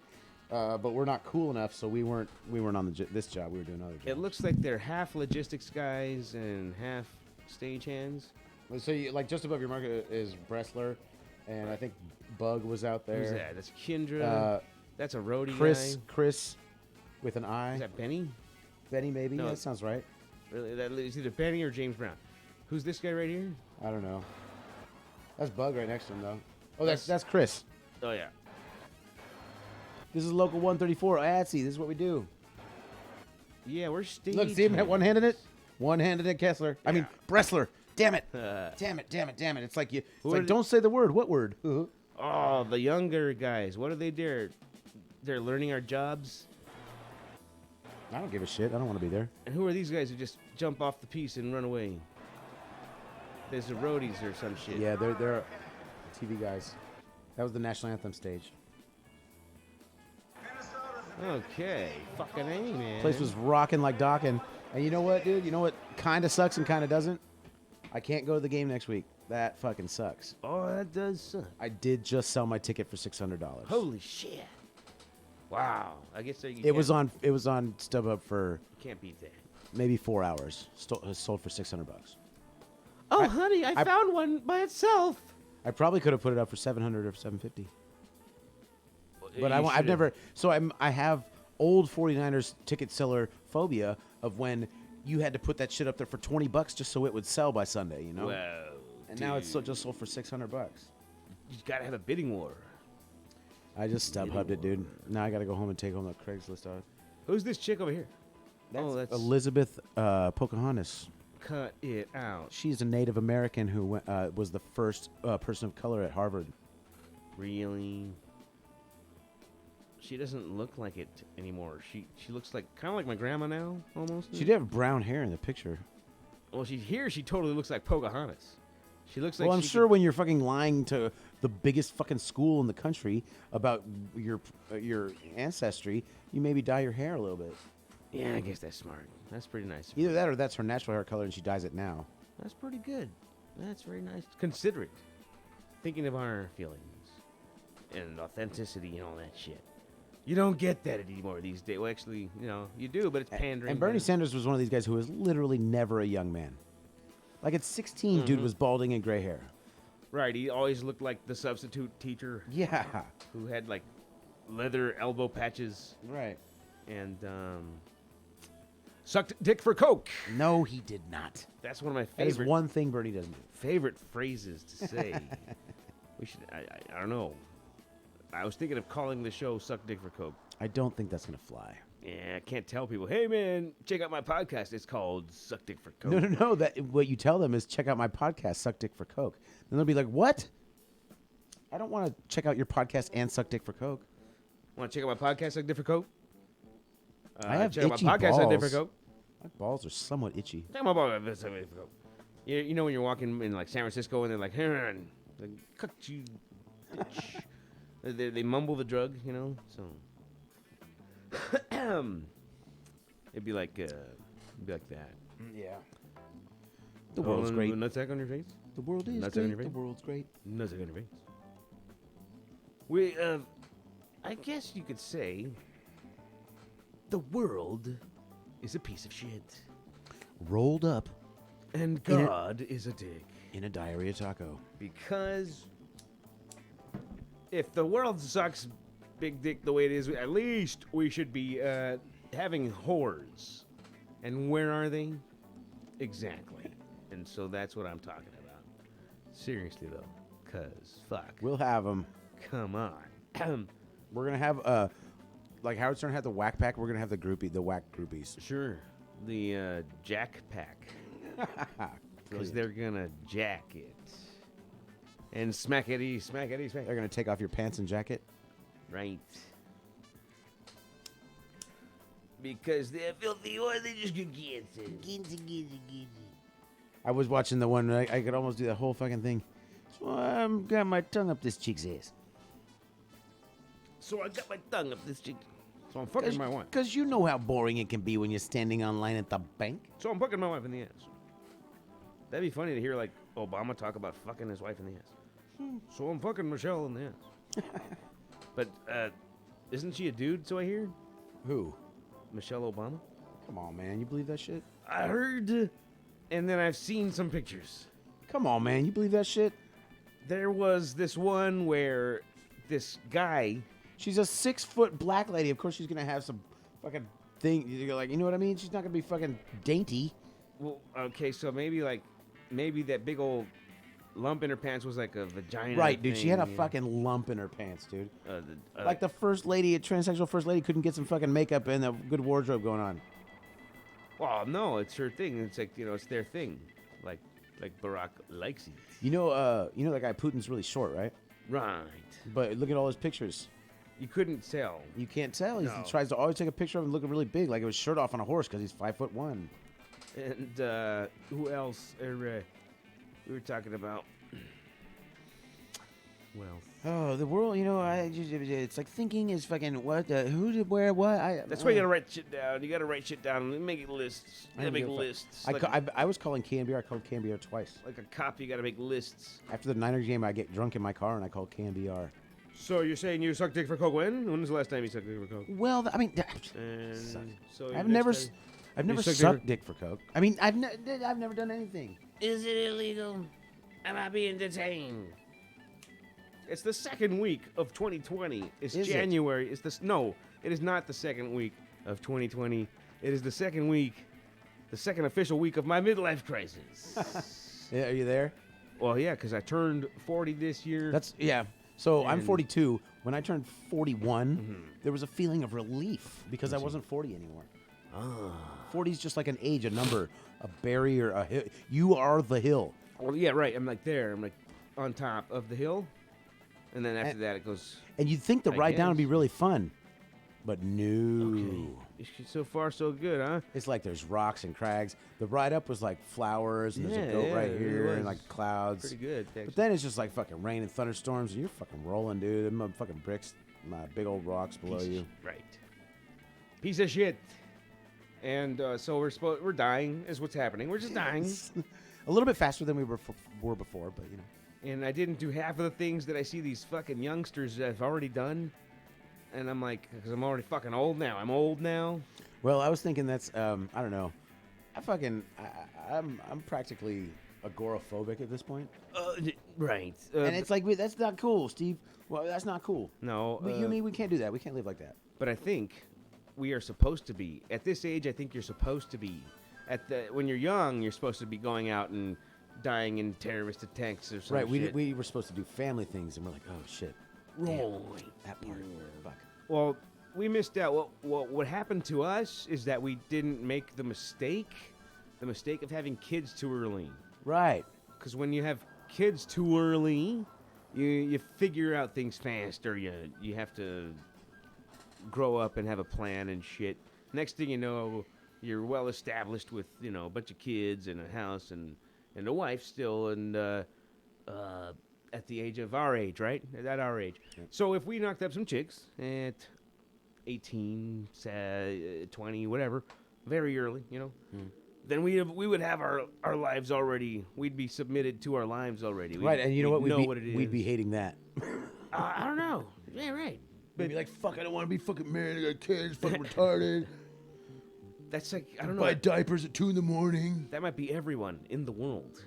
but we're not cool enough, so we weren't on this job. We were doing other jobs. It looks like they're half logistics guys and half stagehands. So, like just above your market is Bressler, and I think Bug was out there. Who's that? That's Kendra. That's a roadie guy. Chris, with an I. Is that Benny? Benny, maybe. No. Yeah, that sounds right. Really? That is either Benny or James Brown. Who's this guy right here? I don't know. That's Bug right next to him, though. Oh, that's Chris. Oh yeah. This is Local 134. ATSI. This is what we do. Yeah, we're stage. Look, see him one-handed it? One-handed it, Kessler. I mean, Bressler. Damn it. Uh, Damn it. It's like Who are don't say the word. What word? Oh, the younger guys. What do they do? They're learning our jobs. I don't give a shit. I don't want to be there. And who are these guys who just jump off the piece and run away? There's the roadies or some shit. Yeah, they're TV guys. That was the national anthem stage. Okay. Fucking A, man. Place was rocking like docking. And you know what, dude? You know what kind of sucks and kind of doesn't? I can't go to the game next week. That fucking sucks. Oh, that does suck. I did just sell my ticket for $600. Holy shit. Wow. I guess that you It was on StubHub for can't beat that. maybe 4 hours. Sold for $600. Oh, honey, I found one by itself. I probably could have put it up for $700 or $750. But You I've should've. never. So I have old 49ers ticket seller phobia of when you had to put that shit up there for $20 just so it would sell by Sunday. You know. Wow. And now it's just sold for $600. You gotta have a bidding war. I just StubHubbed it, dude. Now I got to go home and take home the Craigslist out. Who's this chick over here? That's Elizabeth Pocahontas. Cut it out. She's a Native American who was the first person of color at Harvard. Really? She doesn't look like it anymore. She looks like kind of like my grandma now, almost. She did have brown hair in the picture. Well, she totally looks like Pocahontas. She looks like. Well, I'm she sure could- when you're fucking lying to the biggest fucking school in the country about your ancestry, you maybe dye your hair a little bit. Yeah, I guess that's smart. That's pretty nice. Either that or that's her natural hair color and she dyes it now. That's pretty good. That's very nice. Considerate. Thinking of our feelings and authenticity and all that shit. You don't get that anymore these days. Well, actually, you do, but it's pandering. And Bernie down. Sanders was one of these guys who was literally never a young man. Like at 16, dude was balding and gray hair. Right, he always looked like the substitute teacher Yeah. who had like leather elbow patches Right. and sucked dick for coke. No, he did not. That's one of my That is favorite one thing Bernie doesn't do. favorite phrases to say. We should. I don't know. I was thinking of calling the show "Suck Dick for Coke." I don't think that's gonna fly. Yeah, I can't tell people. Hey man, check out my podcast. It's called "Suck Dick for Coke." No. That what you tell them is check out my podcast, Suck Dick for Coke. Then they'll be like, "What? I don't want to check out your podcast and suck dick for Coke." Want to check out my podcast, "Suck Dick for Coke"? I have check out itchy my podcast, "Suck Dick for balls. Coke." My balls are somewhat itchy. Check out my podcast, "Suck Dick for Coke." You know when you're walking in like San Francisco and they're like, "Cut you." Bitch." They mumble the drug, so it'd be like that. Yeah. The world's great. Nutsack on your face. The world is Nuts on great. your The face? world's great. Nutsack on your face. We, I guess you could say, the world is a piece of shit, Rolled up and In a- God is a dick. in a diarrhea taco. Because if the world sucks big dick the way it is, at least we should be having whores. And where are they? Exactly. And so that's what I'm talking about. Seriously, though. Because, fuck. We'll have them. Come on. We're going to have, like Howard Stern had the whack pack. We're going to have the whack groupies. Sure. The Jack Pack. Because they're going to jack it. And smackety, smackety, smack. They're going to take off your pants and jacket. Right. Because they're filthy or they just get I was watching the one, I could almost do that whole fucking thing. So I'm got my tongue up this chick's ass. So I got my tongue up this chick. So I'm fucking my wife. Because you know how boring it can be when you're standing online at the bank. So I'm fucking my wife in the ass. That'd be funny to hear, like, Obama talk about fucking his wife in the ass. So I'm fucking Michelle in the ass. But, isn't she a dude, so I hear? Who? Michelle Obama? Come on, man. You believe that shit? I heard, and then I've seen some pictures. Come on, man. You believe that shit? There was this one where this guy... She's a 6-foot black lady. Of course she's going to have some fucking thing. You're like, you know what I mean? She's not going to be fucking dainty. Well, okay, so maybe that big old lump in her pants was like a vagina. Right, dude. thing, She had a fucking lump in her pants, dude. Like the first lady, a transsexual first lady, couldn't get some fucking makeup and a good wardrobe going on. Well, no, it's her thing. It's like, it's their thing. Like Barack likes it. You know that guy Putin's really short, right? Right. But look at all his pictures. You couldn't tell. You can't tell. No. He tries to always take a picture of him looking really big, like it was shirt off on a horse because he's 5'1". And who else? We were talking about. Well. Oh, the world, it's like thinking is fucking what, who did, where, what. That's why you gotta write shit down. You gotta write shit down and make lists. You gotta make lists. I was calling KMBR. I called KMBR twice. Like a cop, you gotta make lists. After the Niners game, I get drunk in my car and I called KMBR. So you're saying you sucked dick for coke when? When was the last time you sucked dick for coke? Well, I mean, So I've never sucked dick for coke. I mean, I've never done anything. Is it illegal? Am I being detained? It's the second week of 2020. It's January. No, it is not the second week of 2020. It is the second official week of my midlife crisis. Yeah, are you there? Well, yeah, because I turned 40 this year. So I'm 42. When I turned 41, there was a feeling of relief because I wasn't 40 anymore. 40 is just like an age, a number, a barrier, a hill. You are the hill. Well, yeah, right. I'm like there. I'm like on top of the hill. And then after that, it goes... And you'd think the ride down would be really fun. But no. Okay. So far, so good, huh? It's like there's rocks and crags. The ride up was like flowers, and there's a goat right here, and like clouds. Pretty good, actually. But then it's just like fucking rain and thunderstorms, and you're fucking rolling, dude. Them motherfucking bricks, my big old rocks below you. Right. Piece of shit. And so we're dying, is what's happening. We're just dying. A little bit faster than we were before, but And I didn't do half of the things that I see these fucking youngsters have already done. And I'm like, because I'm already fucking old now. I'm old now. Well, I was thinking that's, I don't know. I'm practically agoraphobic at this point. Right. And it's like, that's not cool, Steve. Well, that's not cool. No. You mean we can't do that. We can't live like that. But I think we are supposed to be. At this age, I think you're supposed to be. When you're young, you're supposed to be going out and dying in terrorist attacks or something. Right, we were supposed to do family things, and we're like, oh, shit. Right. That part. Fuck. Well, we missed out. What happened to us is that we didn't make the mistake of having kids too early. Right. Because when you have kids too early, you figure out things faster. You have to grow up and have a plan and shit. Next thing you know, you're well established with a bunch of kids and a house and a wife still, and at the age of our age, right? At our age. Yeah. So if we knocked up some chicks at 18, 20, whatever, very early, then we would have our lives already. We'd be submitted to our lives already. Right, and you know what? We'd be hating that. I don't know. Yeah, right. We'd be like, fuck, I don't want to be fucking married. I got kids, fucking retarded. That's like, I don't know. Buy diapers at 2 a.m. That might be everyone in the world.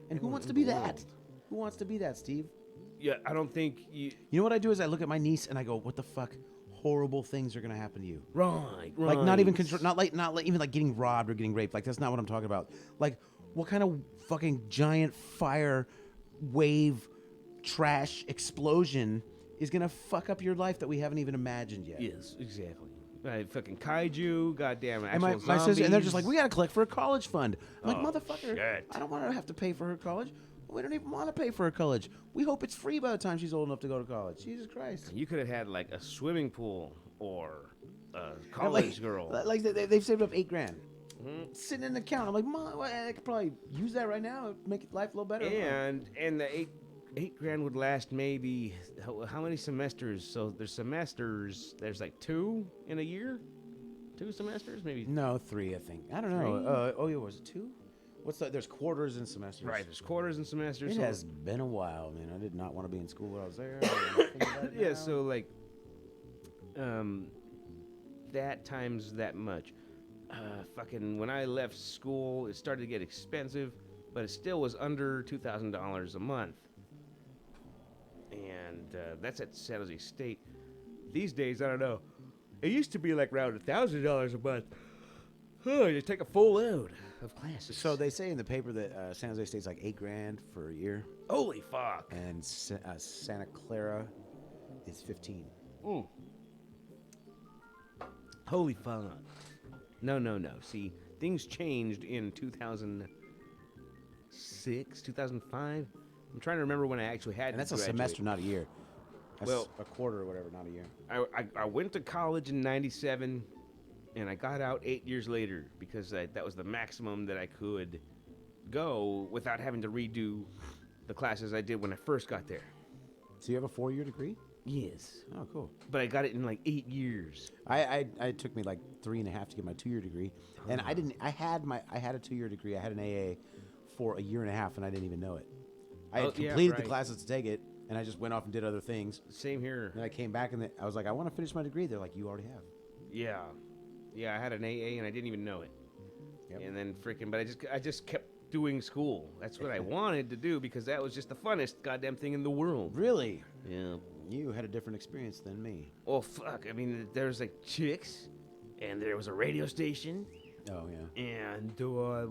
And who wants to be that? Who wants to be that, Steve? Yeah, I don't think you... You know what I do is I look at my niece and I go, what the fuck? Horrible things are going to happen to you. Right. Like not even even like getting robbed or getting raped. Like that's not what I'm talking about. Like what kind of fucking giant fire wave trash explosion is gonna fuck up your life that we haven't even imagined yet? Yes, exactly. Fucking kaiju, goddamn And my actual sister, and they're just like, zombies. we gotta collect for a college fund. I'm Oh, like, motherfucker, shit. I don't want to have to pay for her college. We don't even want to pay for her college. We hope it's free by the time she's old enough to go to college. Jesus Christ. You could have had like a swimming pool or a And college girl. Like they've saved up $8,000. Sitting in the account. I'm like, Mom, I could probably use that right now. Make life a little better. And the eight grand would last maybe how many semesters? So there's semesters. There's like 2 in a year. 2 semesters, maybe. No, 3, I think. I don't know. Oh, yeah, was it 2? What's that? There's quarters and semesters. Right, there's quarters and semesters. It so- has been a while, man. I did not want to be in school when I was there. Yeah, so like, that times that much. Fucking when I left school, it started to get expensive, but it still was under $2,000 a month. And that's at San Jose State. These days, I don't know. It used to be like around $1,000 a month. You take a full load of classes. So they say in the paper that San Jose State's like $8,000 for a year, Holy fuck. and Santa Clara is 15. Holy fuck. No. See, things changed in 2006, 2005. I'm trying to remember when I actually had And to that's a graduate. semester, not a year. That's Well- a quarter or whatever, not a year. I went to college in 97, and I got out 8 years later because that was the maximum that I could go without having to redo the classes I did when I first got there. So you have a 4-year degree? Yes. Oh, cool. But I got it in like 8 years. I took me like 3.5 to get my 2-year degree, and I didn't. I had a 2-year degree. I had an AA for a year and a half, and I didn't even know it. I had completed the right. classes to take it, and I just went off and did other things. Same here. And I came back, and I was like, I want to finish my degree. They're like, you already have. Yeah. Yeah, I had an AA and I didn't even know it. Yep. And then freaking, but I just kept doing school. That's what I wanted to do because that was just the funnest goddamn thing in the world. Really? Yeah. You had a different experience than me. Well, fuck. I mean, there's like chicks, and there was a radio station, Oh yeah. and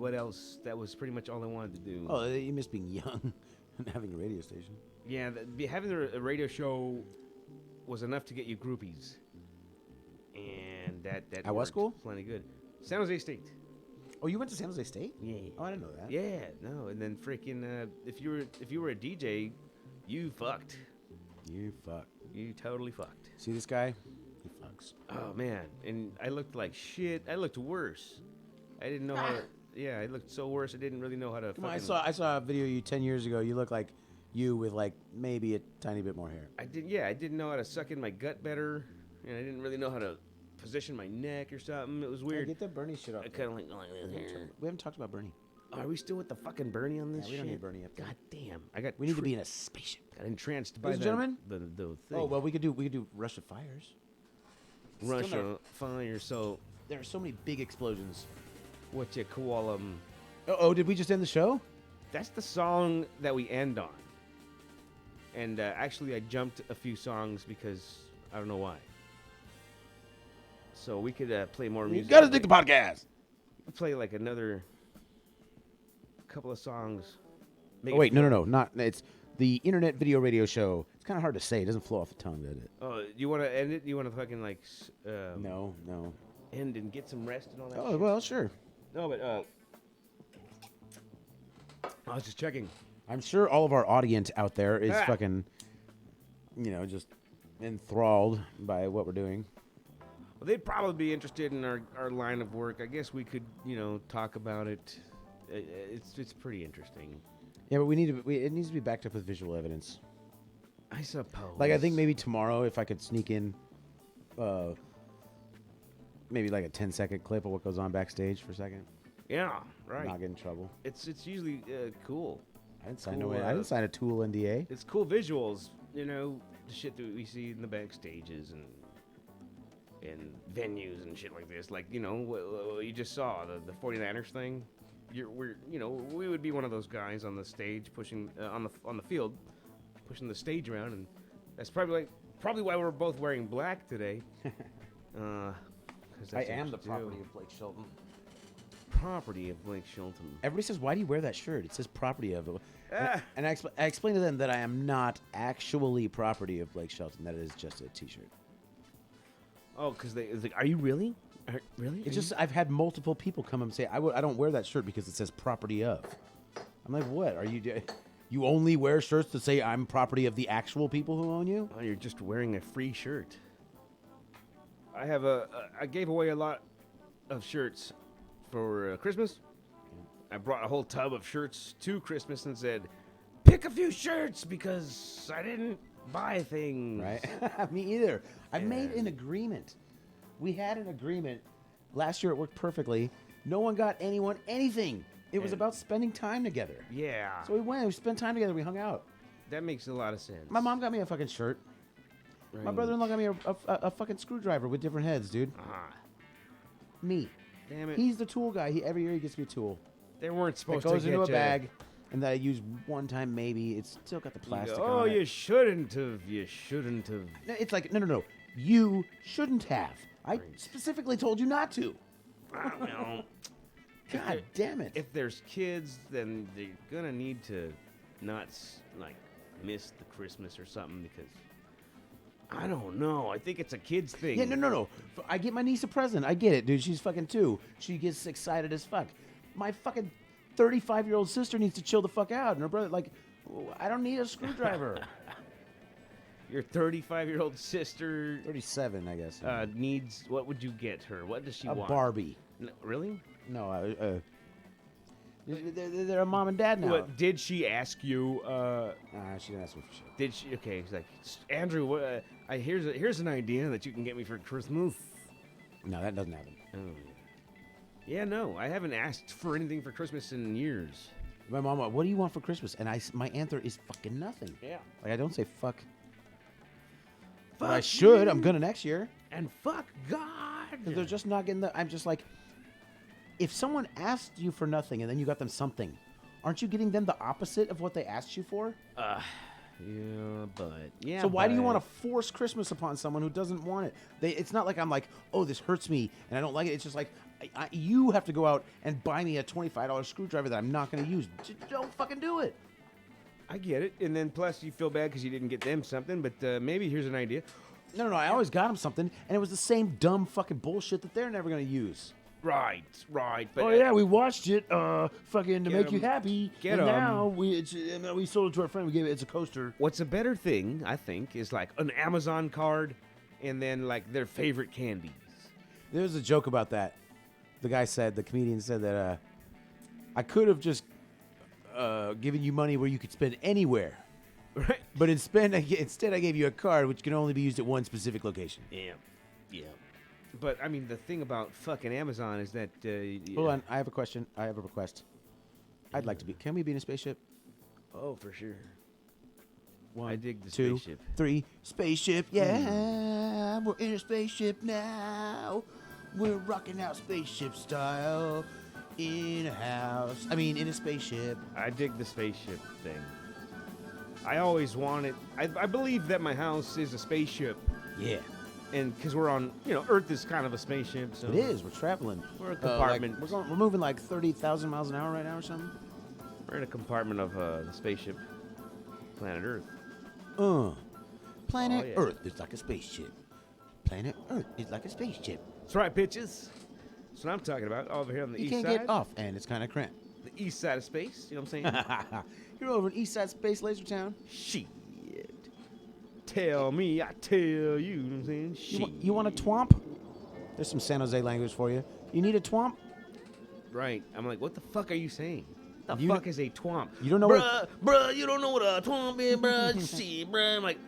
what else? That was pretty much all I wanted to do. Oh, you miss being young and having a radio station. Yeah, having a radio show was enough to get you groupies, and that At what worked school? Plenty good. San Jose State. Oh, you went to San Jose State? Yeah. Oh, I didn't know that. Yeah, no, and then freaking if you were a DJ, you fucked. You fuck. You totally fucked. See this guy? He fucks. Oh man, and I looked like shit. I looked worse. I didn't know how to. Yeah, I looked so worse. I didn't really know how to. Come on, I fucking- saw a video of you 10 years ago. You look like you with like maybe a tiny bit more hair. I didn't know how to suck in my gut better, and I didn't really know how to position my neck or something. It was Hey, weird. get the Bernie shit off. I kind of like this here. We haven't talked about Bernie. Are we still with the fucking Bernie on this Yeah, we shit? don't need Bernie up there. God damn! I got. We need to be in a spaceship. got entranced by Ladies and gentlemen? the thing. Oh well, we could do Russia fires. Still Russia never- fire. So There are so many big explosions. what you call them? Oh, did we just end the show? That's the song that we end on. And actually, I jumped a few songs because I don't know why. So we could play more You music. gotta dig the podcast. Play like another couple of songs. Make Oh it wait, feel- no. Not it's the Internet Video Radio Show. It's kind of hard to say. It doesn't flow off the tongue, does it? Oh, you want to end it? You want to fucking like No. end and get some rest and all that? Oh shit? well, sure. No, but I was just checking. I'm sure all of our audience out there is Ah. fucking, just enthralled by what we're doing. Well, they'd probably be interested in our line of work. I guess we could, talk about it. It's pretty interesting. Yeah, but it needs to be backed up with visual evidence. I suppose. Like, I think maybe tomorrow, if I could sneak in, maybe like a 10-second clip of what goes on backstage for a second. Yeah, right. Not get in trouble. It's usually cool. I didn't sign Cool, I didn't sign a Tool NDA. It's cool visuals, the shit that we see in the backstages and venues and shit like this. Like, what you just saw, the 49ers thing. We would be one of those guys on the stage pushing on the field, pushing the stage around, and that's probably why we're both wearing black today. 'Cause that's what you do. of Blake Shelton. property of Blake Shelton. Everybody says, "Why do you wear that shirt?" It says "property of." Ah. And I explained to them that I am not actually property of Blake Shelton. That it is just a T-shirt. Oh, because it's like, are you really? Really? It's just I've had multiple people come and say, I don't wear that shirt because it says "property of." I'm like, what are you? You only wear shirts to say I'm property of the actual people who own you? Oh, you're just wearing a free shirt. I gave away a lot of shirts for Christmas. I brought a whole tub of shirts to Christmas and said, pick a few shirts because I didn't buy things. Right? Me either. I made an agreement. We had an agreement. Last year it worked perfectly. No one got anyone anything. It was about spending time together. Yeah. So we spent time together, we hung out. That makes a lot of sense. My mom got me a fucking shirt. Right. My brother-in-law got me a fucking screwdriver with different heads, dude. Ah, Me. damn it. He's the tool guy. Every year he gets me a tool. They weren't It supposed goes to into a get bag, and that I use one time maybe. It's still got the you. plastic Oh, on you it. shouldn't have. You shouldn't have. It's like, no. You shouldn't have. I specifically told you not to. Well, God damn it. if there's kids, then they're gonna need to not miss the Christmas or something because I don't know. I think it's a kid's thing. Yeah, no. I get my niece a present. I get it, dude. She's fucking 2. She gets excited as fuck. My fucking 35-year-old sister needs to chill the fuck out. And her brother, I don't need a screwdriver. Your 35-year-old sister 37, I guess. needs. What would you get her? What does she a want? Barbie. Really? No, they're a mom and dad now. What did she ask you? She didn't ask me for shit. Did she? Okay, he's like, Andrew. Here's an idea that you can get me for Christmas. No, that doesn't happen. Oh. Yeah, no, I haven't asked for anything for Christmas in years. My mom, what do you want for Christmas? And my answer is fucking nothing. Yeah. Like, I don't say fuck. Fuck But I should. you. I'm gonna next year. And fuck God. Because they're just not getting the. I'm just like, if someone asked you for nothing and then you got them something, aren't you getting them the opposite of what they asked you for? Yeah, but yeah. So why do you but- want to force Christmas upon someone who doesn't want it? It's not like I'm like, oh, this hurts me and I don't like it. It's just like, you have to go out and buy me a $25 screwdriver that I'm not going to use. Just don't fucking do it. I get it, and then plus you feel bad because you didn't get them something. But maybe here's an idea. No. I always got them something, and it was the same dumb fucking bullshit that they're never going to use. Right. But Oh yeah, we watched it, fucking to Get make you 'em. happy. Get and 'em. now we sold it to our friend. We gave it's a coaster. What's a better thing, I think, is like an Amazon card, and then like their favorite candies. There was a joke about that. The comedian said that I could have just given you money where you could spend anywhere, Right. but instead I gave you a card which can only be used at one specific location. Yeah. But I mean, the thing about fucking Amazon is that. Hold on, I have a question. I have a request. I'd like to be. Can we be in a spaceship? Oh, for sure. One, I dig the 2, spaceship. 3, spaceship. Yeah, we're in a spaceship now. We're rocking out spaceship style in a house. In a spaceship. I dig the spaceship thing. I always wanted. I believe that my house is a spaceship, Yeah, and because we're on, Earth is kind of a spaceship. So it is. We're traveling. We're a compartment. We're moving like 30,000 miles an hour right now or something. We're in a compartment of the spaceship, planet Earth. Planet Oh, yeah. Earth is like a spaceship. Planet Earth is like a spaceship. That's right, bitches. That's what I'm talking about. Over here on the You east can't side. get off, and it's kind of cramped. The east side of space. You know what I'm saying? You're over in East Side Space, Lasertown. Shit. Tell me, I tell you. You know what I'm saying? Shit. You want a twomp? There's some San Jose language for you. You need a twomp? Right. I'm like, what the fuck are you saying? The You fuck kn- is a twomp? You don't know bruh, you don't know what a twomp is, bruh. Shit, bruh. I'm like,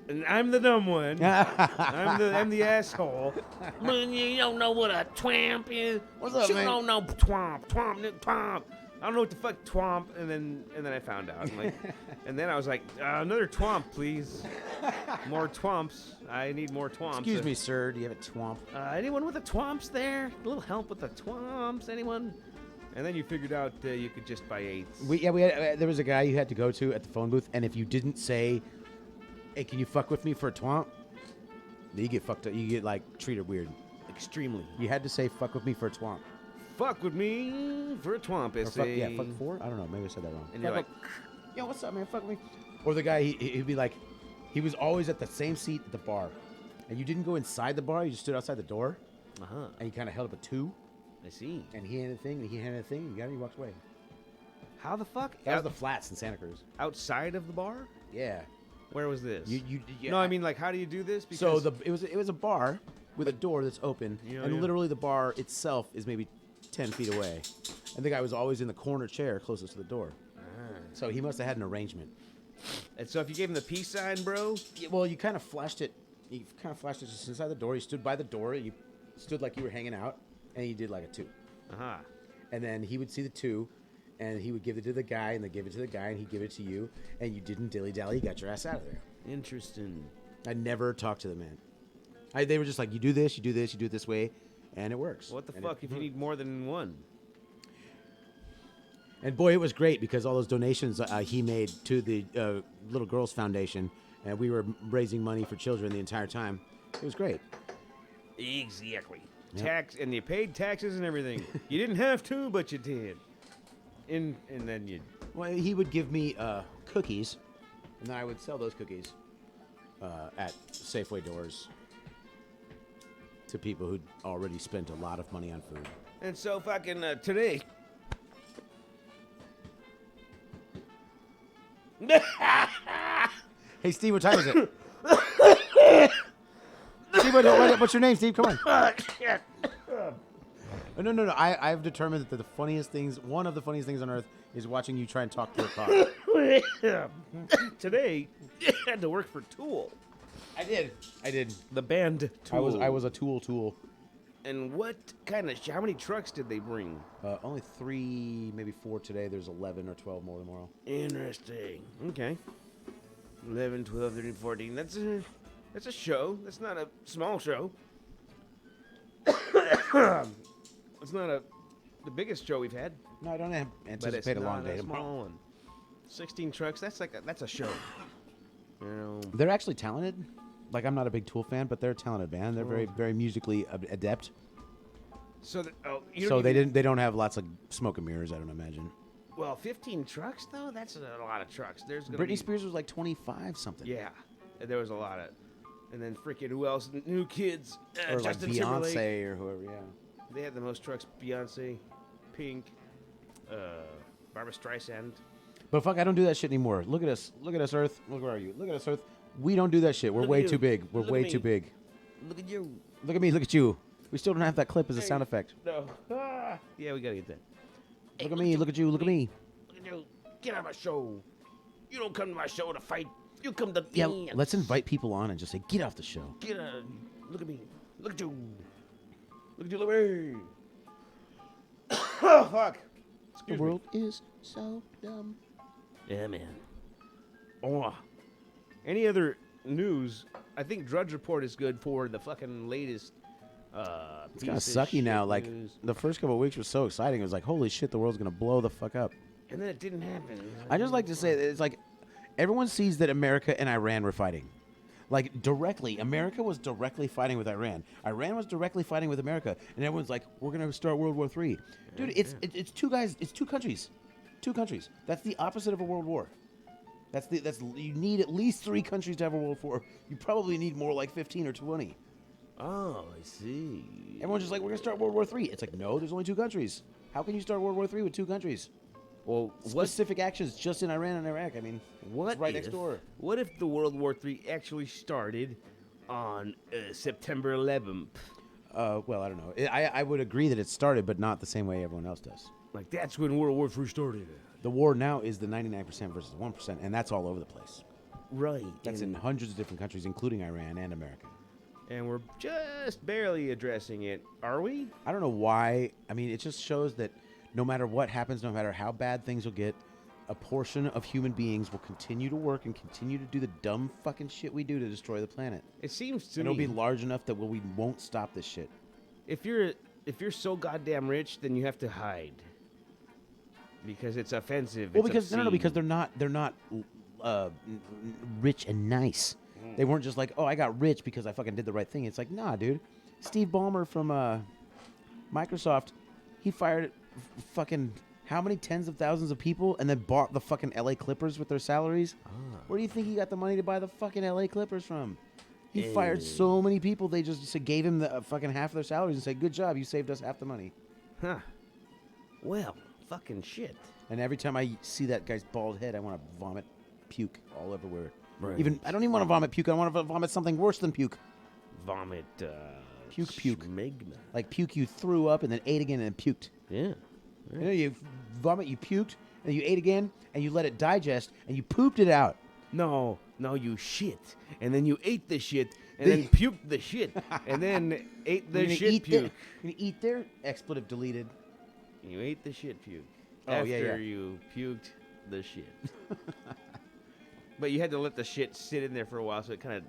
and I'm the dumb one. I'm the asshole. But you don't know what a twamp is. What's up, you man? don't know twomp. I don't know what the fuck twomp. And then I found out. I'm like, and then I was like, another twomp, please. More twomps. I need more twomps. Excuse me, sir. Do you have a twomp? Anyone with the twomps there? A little help with the twomps? Anyone? And then you figured out you could just buy 8s. There was a guy you had to go to at the phone booth, and if you didn't say, "Hey, can you fuck with me for a twomp?" you get fucked up. You get like treated weird. Extremely. You had to say, "Fuck with me for a twomp." fuck with me for a twomp Or fuck, yeah, essay. fuck 4? I don't know. Maybe I said that wrong. And you're like, yo, what's up, man? Fuck me. Or the guy, he'd be like, he was always at the same seat at the bar. And you didn't go inside the bar, you just stood outside the door. uh-huh, And he kind of held up a 2. I see. And he handed a thing, and he handed a thing, and he got it, and he walked away. How the fuck? That was the flats in Santa Cruz. Outside of the bar? Yeah. Where was this? Yeah. No, I mean, like, how do you do this? So it was a bar with a door that's open, Yeah, and yeah. literally the bar itself is maybe 10 feet away. And the guy was always in the corner chair closest to the door. So he must have had an arrangement. And so if you gave him the peace sign, bro, Yeah, well, you kind of flashed it. You kind of flashed it just inside the door. You stood by the door. You stood like you were hanging out, and you did like a 2. uh-huh. And then he would see the 2, and he would give it to the guy, and they give it to the guy, and he'd give it to you, and you didn't dilly-dally. You got your ass out of there. Interesting. I never talked to the man. They were just like, you do this, you do this, you do it this way, and it works. What the And fuck if you need more than one? And boy, it was great because all those donations he made to the Little Girls Foundation, and we were raising money for children the entire time. It was great. Exactly. Yep. Tax, and you paid taxes and everything. You didn't have to, but you did. And then you... Well, he would give me cookies, and then I would sell those cookies at Safeway doors to people who'd already spent a lot of money on food. And so fucking today... Hey, Steve, what time is it? Steve, what's your name, Steve? Come on. No. I've determined that one of the funniest things on earth is watching you try and talk to a car. Today, you had to work for Tool. I did. The band Tool. I was a tool. And what kind of... how many trucks did they bring? Only 3, maybe 4 today. There's 11 or 12 more tomorrow. Interesting. Okay. 11, 12, 13, 14. That's a show. That's not a small show. It's not the biggest show we've had. No, I don't But it's anticipate a long not day a tomorrow. small one. 16 trucks. That's a show. You know. They're actually talented. Like, I'm not a big Tool fan, but they're a talented band. They're very, very musically adept. So They don't have lots of smoke and mirrors, I don't imagine. Well, 15 trucks though. That's a lot of trucks. There's gonna Britney be, Spears was like 25 something. Yeah, there was a lot of, and then freaking who else? New Kids. Or like Justin Timberlake. Beyonce or whoever. Yeah. They had the most trucks. Beyonce, Pink, Barbara Streisand. But fuck, I don't do that shit anymore. Look at us. Look at us, Earth. Look, where are you? Look at us, Earth. We don't do that shit. We're Look at way you. too big. We're Look at way me. too big. Look at you. Look at me. Look at you. We still don't have that clip as a sound effect. No. Yeah, we gotta get that. Look at me. Look at you. Look at me. Look at you. Get out of my show. You don't come to my show to fight. You come to Yeah, dance. let's invite people on and just say, get off the show. Get out. Look at me. Look at you. Look at you. Look at me. Oh, fuck. Excuse The world is so dumb. me. Yeah, man. Oh. Any other news? I think Drudge Report is good for the fucking latest. It's kind of sucky now. Like, the first couple of weeks were so exciting. It was like, holy shit, the world's going to blow the fuck up. And then it didn't happen. I just like to say that it's like everyone sees that America and Iran were fighting. Like, directly. America was directly fighting with Iran. Iran was directly fighting with America. And everyone's like, we're going to start World War III. Dude, it's two guys. It's two countries. Two countries. That's the opposite of a world war. You need at least 3 countries to have a world war. You probably need more like 15 or 20. Oh, I see. Everyone's just like, we're going to start World War III. It's like, no, there's only 2 countries. How can you start World War III with 2 countries? Well, what Specific actions just in Iran and Iraq. I mean, what it's right if, next door. What if the World War III actually started on September 11th? Well, I don't know. I would agree that it started, but not the same way everyone else does. Like, that's when World War III started. The war now is the 99% versus 1%, and that's all over the place. Right. That's in hundreds of different countries, including Iran and America. And we're just barely addressing it. Are we? I don't know why. I mean, it just shows that no matter what happens, no matter how bad things will get, a portion of human beings will continue to work and continue to do the dumb fucking shit we do to destroy the planet. It seems to And me it'll be large enough that we won't stop this shit. if you're so goddamn rich, then you have to hide. Because it's offensive. Well, it's because obscene. because they're not rich and nice. They weren't just like, oh, I got rich because I fucking did the right thing. It's like, nah, dude. Steve Ballmer from Microsoft He fired fucking how many tens of thousands of people and then bought the fucking LA Clippers with their salaries? Where do you think he got the money to buy the fucking LA Clippers from? He fired so many people, they just gave him the fucking half of their salaries and said, good job, you saved us half the money. Huh. Well, fucking shit. And every time I see that guy's bald head, I want to vomit puke all everywhere. Right. I don't even want to vomit puke. I want to vomit something worse than puke. Vomit, Puke. schmegma. Like puke you threw up and then ate again and then puked. Yeah. You know, you vomit, you puked, and you ate again, and you let it digest, and you pooped it out. No, you shit. And then you ate the shit, and then puked the shit, and then ate the shit puke. You're going to eat there? Expletive deleted. You ate the shit puke. Oh, after yeah. you puked the shit. But you had to let the shit sit in there for a while so it kind of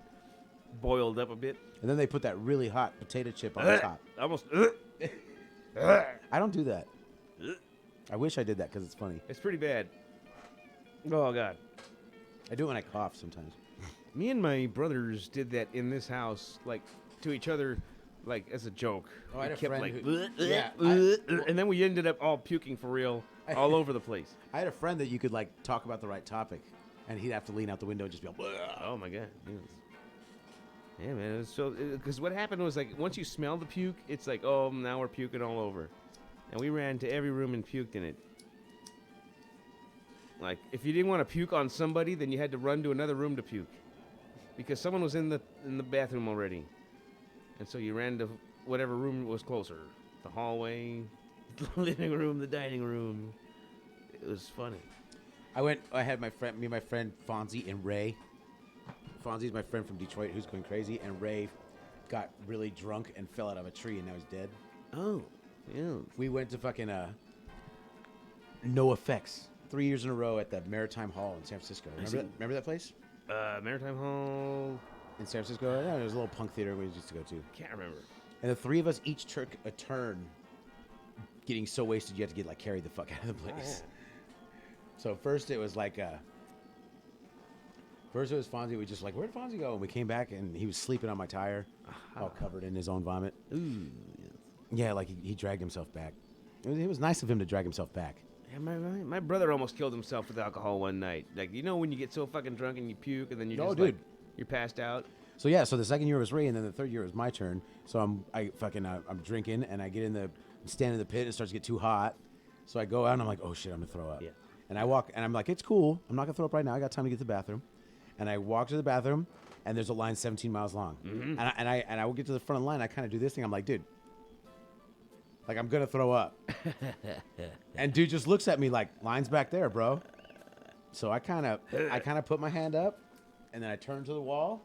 boiled up a bit. And then they put that really hot potato chip on the top. Almost. I don't do that. I wish I did that because it's funny. It's pretty bad. Oh, God. I do it when I cough sometimes. Me and my brothers did that in this house, like, to each other, like, as a joke. Oh, I had We a kept, friend like, who- and then we ended up all puking for real all over the place. I had a friend that you could, like, talk about the right topic, and he'd have to lean out the window and just be like, "Bleh." Oh, my God. Yeah, man. It was so, because what happened was, like, once you smell the puke, it's like, oh, now we're puking all over. And we ran to every room and puked in it. Like, if you didn't want to puke on somebody, then you had to run to another room to puke. Because someone was in the bathroom already. And so you ran to whatever room was closer. The hallway, the living room, the dining room. It was funny. I had me and my friend Fonzie and Ray. Fonzie's my friend from Detroit who's going crazy, and Ray got really drunk and fell out of a tree, and now he's dead. Oh, yeah. We went to fucking No Effects 3 years in a row at the Maritime Hall in San Francisco. Remember that place? Maritime Hall. In San Francisco? Yeah, there's a little punk theater we used to go to. Can't remember. And the three of us each took a turn getting so wasted you had to get, like, carried the fuck out of the place. Oh, yeah. So first it was like, first it was Fonzie. We just like, where'd Fonzie go? And we came back and he was sleeping on my tire, all covered in his own vomit. Ooh, yes. Yeah, like he dragged himself back. It was nice of him to drag himself back. Yeah, my brother almost killed himself with alcohol one night. Like, you know when you get so fucking drunk and you puke and then you're just like, you're passed out? So yeah, so the second year was Ray, and then the third year was my turn. So I'm drinking, and I get I'm standing in the pit, and it starts to get too hot. So I go out, and I'm like, oh shit, I'm gonna throw up. Yeah. And I walk, and I'm like, it's cool. I'm not gonna throw up right now. I got time to get to the bathroom. And I walk to the bathroom, and there's a line 17 miles long. Mm-hmm. And I will get to the front of the line. I kind of do this thing. I'm like, dude, like I'm gonna throw up. And dude just looks at me like, line's back there, bro. So I kind of put my hand up, and then I turned to the wall,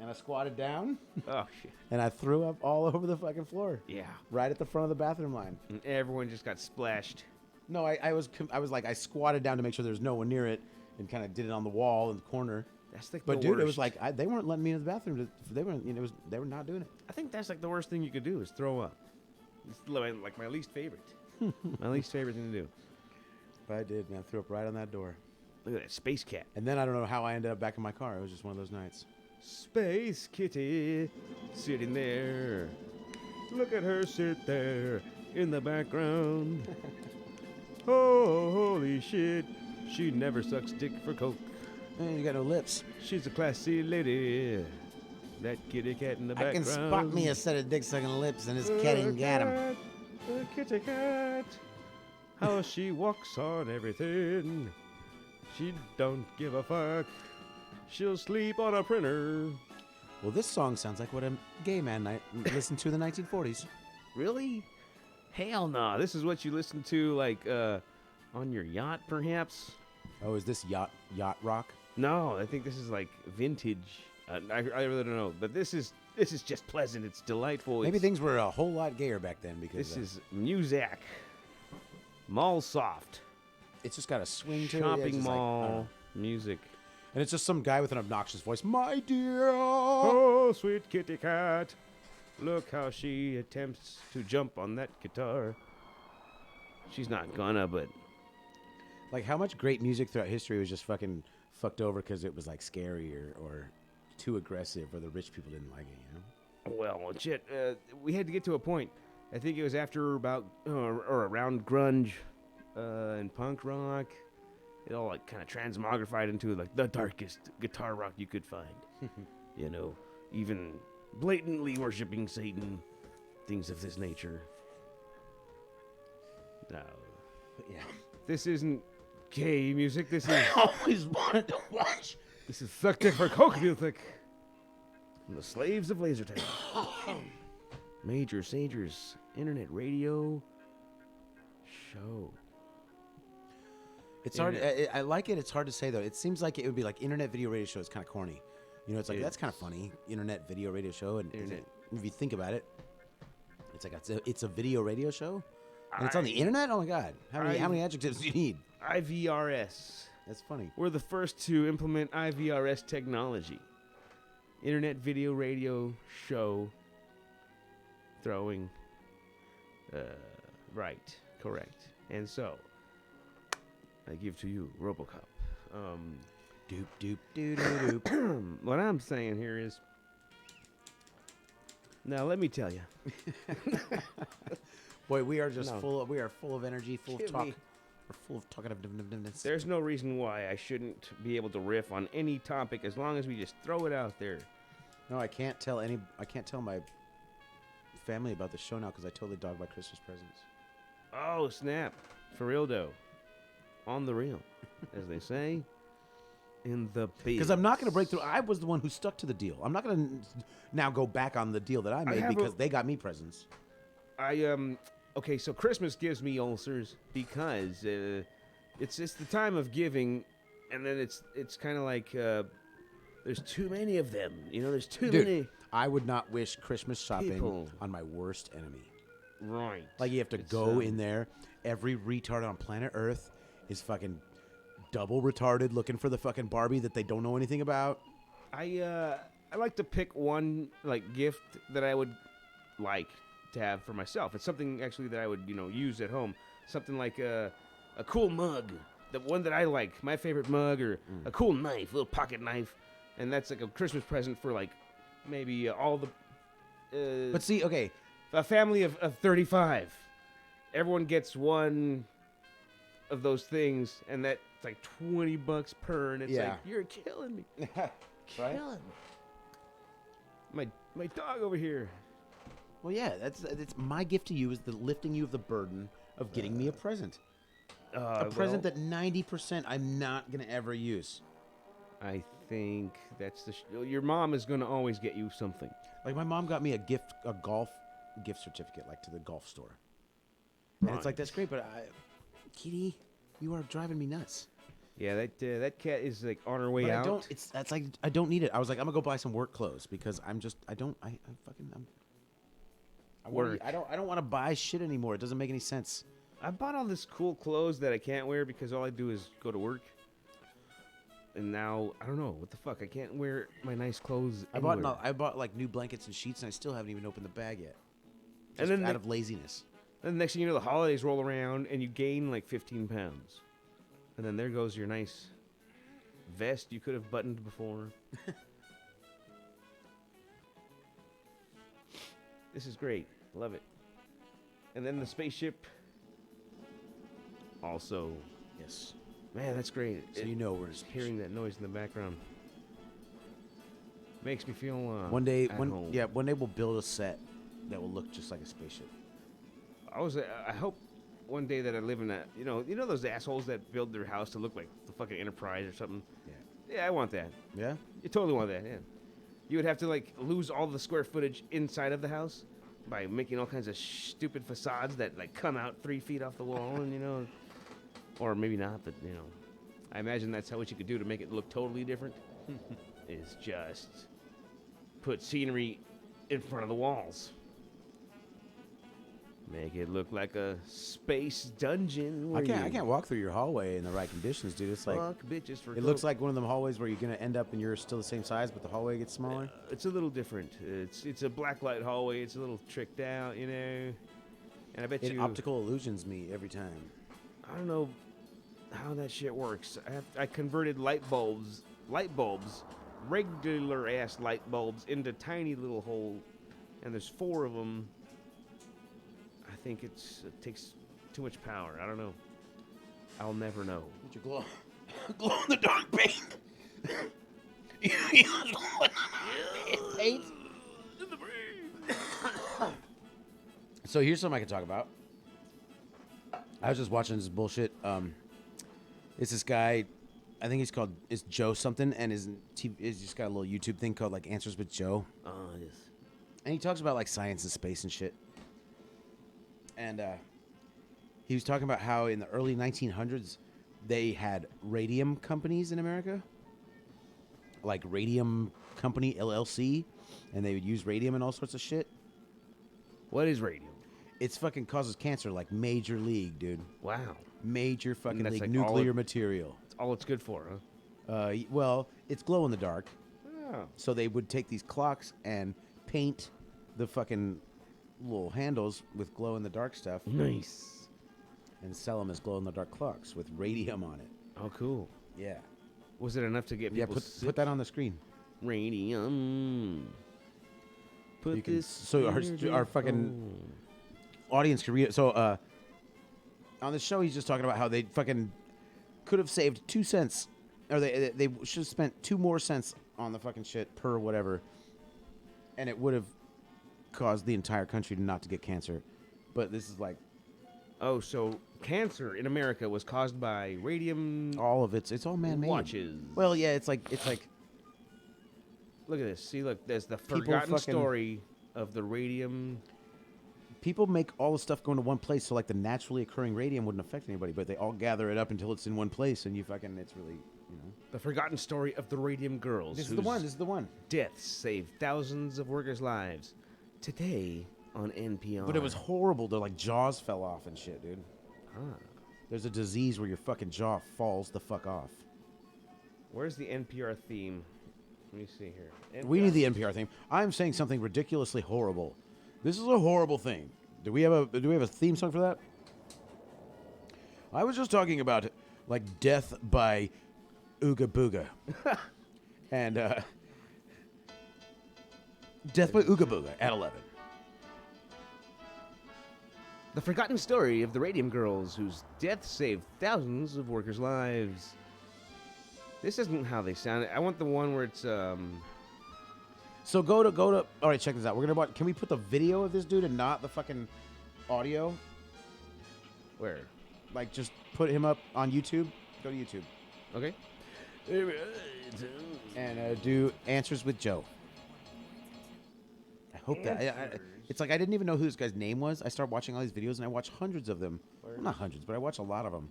and I squatted down, Oh, shit. and I threw up all over the fucking floor. Yeah. Right at the front of the bathroom line. And everyone just got splashed. No, I was like, I squatted down to make sure there was no one near it, and kind of did it on the wall in the corner. That's like But the dude, worst. it was like they weren't letting me in the bathroom. They were not doing it. I think that's like the worst thing you could do is throw up. It's like my least favorite. My least favorite thing to do. But I did, man. I threw up right on that door. Look at that space cat. And then I don't know how I ended up back in my car. It was just one of those nights. Space kitty sitting there. Look at her sit there in the background. Oh, holy shit. She never sucks dick for coke. You got no lips. She's a classy lady. That kitty cat in the I background. can spot me a set of dick-sucking lips, and this cat ain't got 'em. The kitty cat. How she walks on everything. She don't give a fuck. She'll sleep on a printer. Well, this song sounds like what a gay man listened to in the 1940s. Really? Hell no. This is what you listen to, like, on your yacht, perhaps? Oh, is this yacht rock? No, I think this is, like, vintage. I really don't know. But this is just pleasant. It's delightful. Maybe things were a whole lot gayer back then because This is music. Mall soft. it's just got a swing to it. Shopping It's just like, I don't mall know. music. And it's just some guy with an obnoxious voice. My dear. Oh, sweet kitty cat. Look how she attempts to jump on that guitar. She's not gonna, but Like, how much great music throughout history was just fucking fucked over because it was, like, scary or too aggressive or the rich people didn't like it, you know? well, shit. We had to get to a point. I think it was after about or around grunge and punk rock. It all like kind of transmogrified into like the darkest guitar rock you could find. You know, even blatantly worshiping Satan, things of this nature. No, Yeah. this isn't gay music. This is I always wanted to watch. this is suck dick for coke music. From the slaves of Lasertown. Major Sajor's internet radio show. It's hard. I like it. It's hard to say though. It seems like it would be like internet video radio show is kind of corny. You know, it's like that's kind of funny. Internet video radio show, and if you think about it, it's like it's a video radio show, and it's on the internet. Oh my god, how many adjectives do you need? IVRS. That's funny. We're the first to implement IVRS technology. Internet video radio show. Throwing. Right. Correct. And so, I give to you RoboCop. Doop doop doo doo doop. What I'm saying here is, now let me tell you. Boy, we are just No. we are full of energy, full of Give talk. me- We're full of talkativeness. There's no reason why I shouldn't be able to riff on any topic as long as we just throw it out there. No, I can't tell my family about the show now because I totally dogged my Christmas presents. Oh, snap. For real, though. On the real, as they say. In the Because I'm not going to break through. I was the one who stuck to the deal. I'm not going to now go back on the deal that I made have because they got me presents. Okay, so Christmas gives me ulcers because it's the time of giving, and then it's kind of like there's too many of them. You know, there's too many. I would not wish Christmas shopping People. on my worst enemy. Right. Like you have to go in there. Every retard on planet Earth is fucking double retarded, looking for the fucking Barbie that they don't know anything about. I like to pick one like gift that I would like to have for myself. It's something actually that I would use at home. Something like a cool mug, the one that I like, my favorite mug, or a cool knife, a little pocket knife, and that's like a Christmas present for like maybe all the. But see, okay, A family of 35. Everyone gets one of those things, and that's like $20 per, and it's Yeah. like, you're killing me. right? Killing me. My dog over here. Well, yeah, that's my gift to you is the lifting you of the burden of getting me a present. A present that 90% I'm not going to ever use. I think that's your mom is going to always get you something. Like my mom got me a golf gift certificate, like to the golf store. And it's like, that's great, but Kitty, you are driving me nuts. Yeah, that cat is like on her way But out. that's like, I don't need it. I was like, I'm gonna go buy some work clothes because I don't want to buy shit anymore. It doesn't make any sense. I bought all this cool clothes that I can't wear because all I do is go to work. And now I don't know what the fuck. I can't wear my nice clothes. I bought like new blankets and sheets, and I still haven't even opened the bag yet. And Just then out of laziness. Then the next thing you know, the holidays roll around and you gain like 15 pounds. And then there goes your nice vest you could have buttoned before. This is great. Love it. And then the spaceship. Also, Yes. man, that's great. So you know we're Hearing that noise in the background makes me feel one day at home. one day we'll build a set that will look just like a spaceship. I hope one day that I live in you know those assholes that build their house to look like the fucking Enterprise or something. Yeah, I want that. Yeah. You totally want that. Yeah. You would have to like lose all the square footage inside of the house by making all kinds of stupid facades that like come out 3 feet off the wall, and or maybe not, but I imagine that's what you could do to make it look totally different. Is just put scenery in front of the walls. Make it look like a space dungeon. I can't walk through your hallway in the right conditions, dude. It's like Fuck bitches for it looks like one of them hallways where you're gonna end up and you're still the same size, but the hallway gets smaller. It's a little different. It's a blacklight hallway. It's a little tricked out, And I bet It you optical illusions me every time. I don't know how that shit works. I converted light bulbs, regular ass light bulbs into tiny little hole, and there's 4 of them. think it takes too much power. I don't know. I'll never know. With your glow in the dark paint. Paint. So here's something I can talk about. I was just watching this bullshit. It's this guy. I think it's Joe something, and he's just got a little YouTube thing called like Answers with Joe. Oh, yes. And he talks about like science and space and shit. And he was talking about how in the early 1900s they had radium companies in America, like Radium Company LLC, and they would use radium and all sorts of shit. What is radium? It's fucking causes cancer, like major league, dude. Wow. Major fucking that's league like nuclear material. That's all it's good for, huh? Well, it's glow in the dark. Oh. So they would take these clocks and paint the fucking little handles with glow in the dark stuff. Nice. And sell them as glow in the dark clocks with radium on it. Oh, cool. Yeah. Was it enough to get Yeah, people put that on the screen. Radium. Put You can- this. so our fucking audience can read it. So on the show, he's just talking about how they fucking could have saved 2 cents, or they should have spent 2 more cents on the fucking shit per whatever, and it would have caused the entire country not to get cancer. But this is like Oh, so cancer in America was caused by radium. all of it's all man-made. Watches. Well, yeah, it's like Look at this. See, look, there's the People forgotten fucking- story of the radium. people make all the stuff go into one place, so like the naturally occurring radium wouldn't affect anybody, but they all gather it up until it's in one place, and it's really, The forgotten story of the radium girls. This is the one. Deaths saved thousands of workers' lives. Today on NPR. But it was horrible. Their like jaws fell off and shit, dude. Ah. There's a disease where your fucking jaw falls the fuck off. Where's the NPR theme? Let me see here. We need the NPR theme. I'm saying something ridiculously horrible. This is a horrible thing. Do we have a theme song for that? I was just talking about like death by Ooga Booga. And death by Ooga Booga at 11. The forgotten story of the radium girls whose death saved thousands of workers' lives. This isn't how they sound. I want the one where it's So go to. All right, check this out. We're gonna watch. Can we put the video of this dude and not the fucking audio? where? Like, just put him up on YouTube. Go to YouTube Okay. and do Answers with Joe. I hope that. It's like I didn't even know who this guy's name was. I started watching all these videos and I watched hundreds of them. Well, not hundreds, but I watched a lot of them.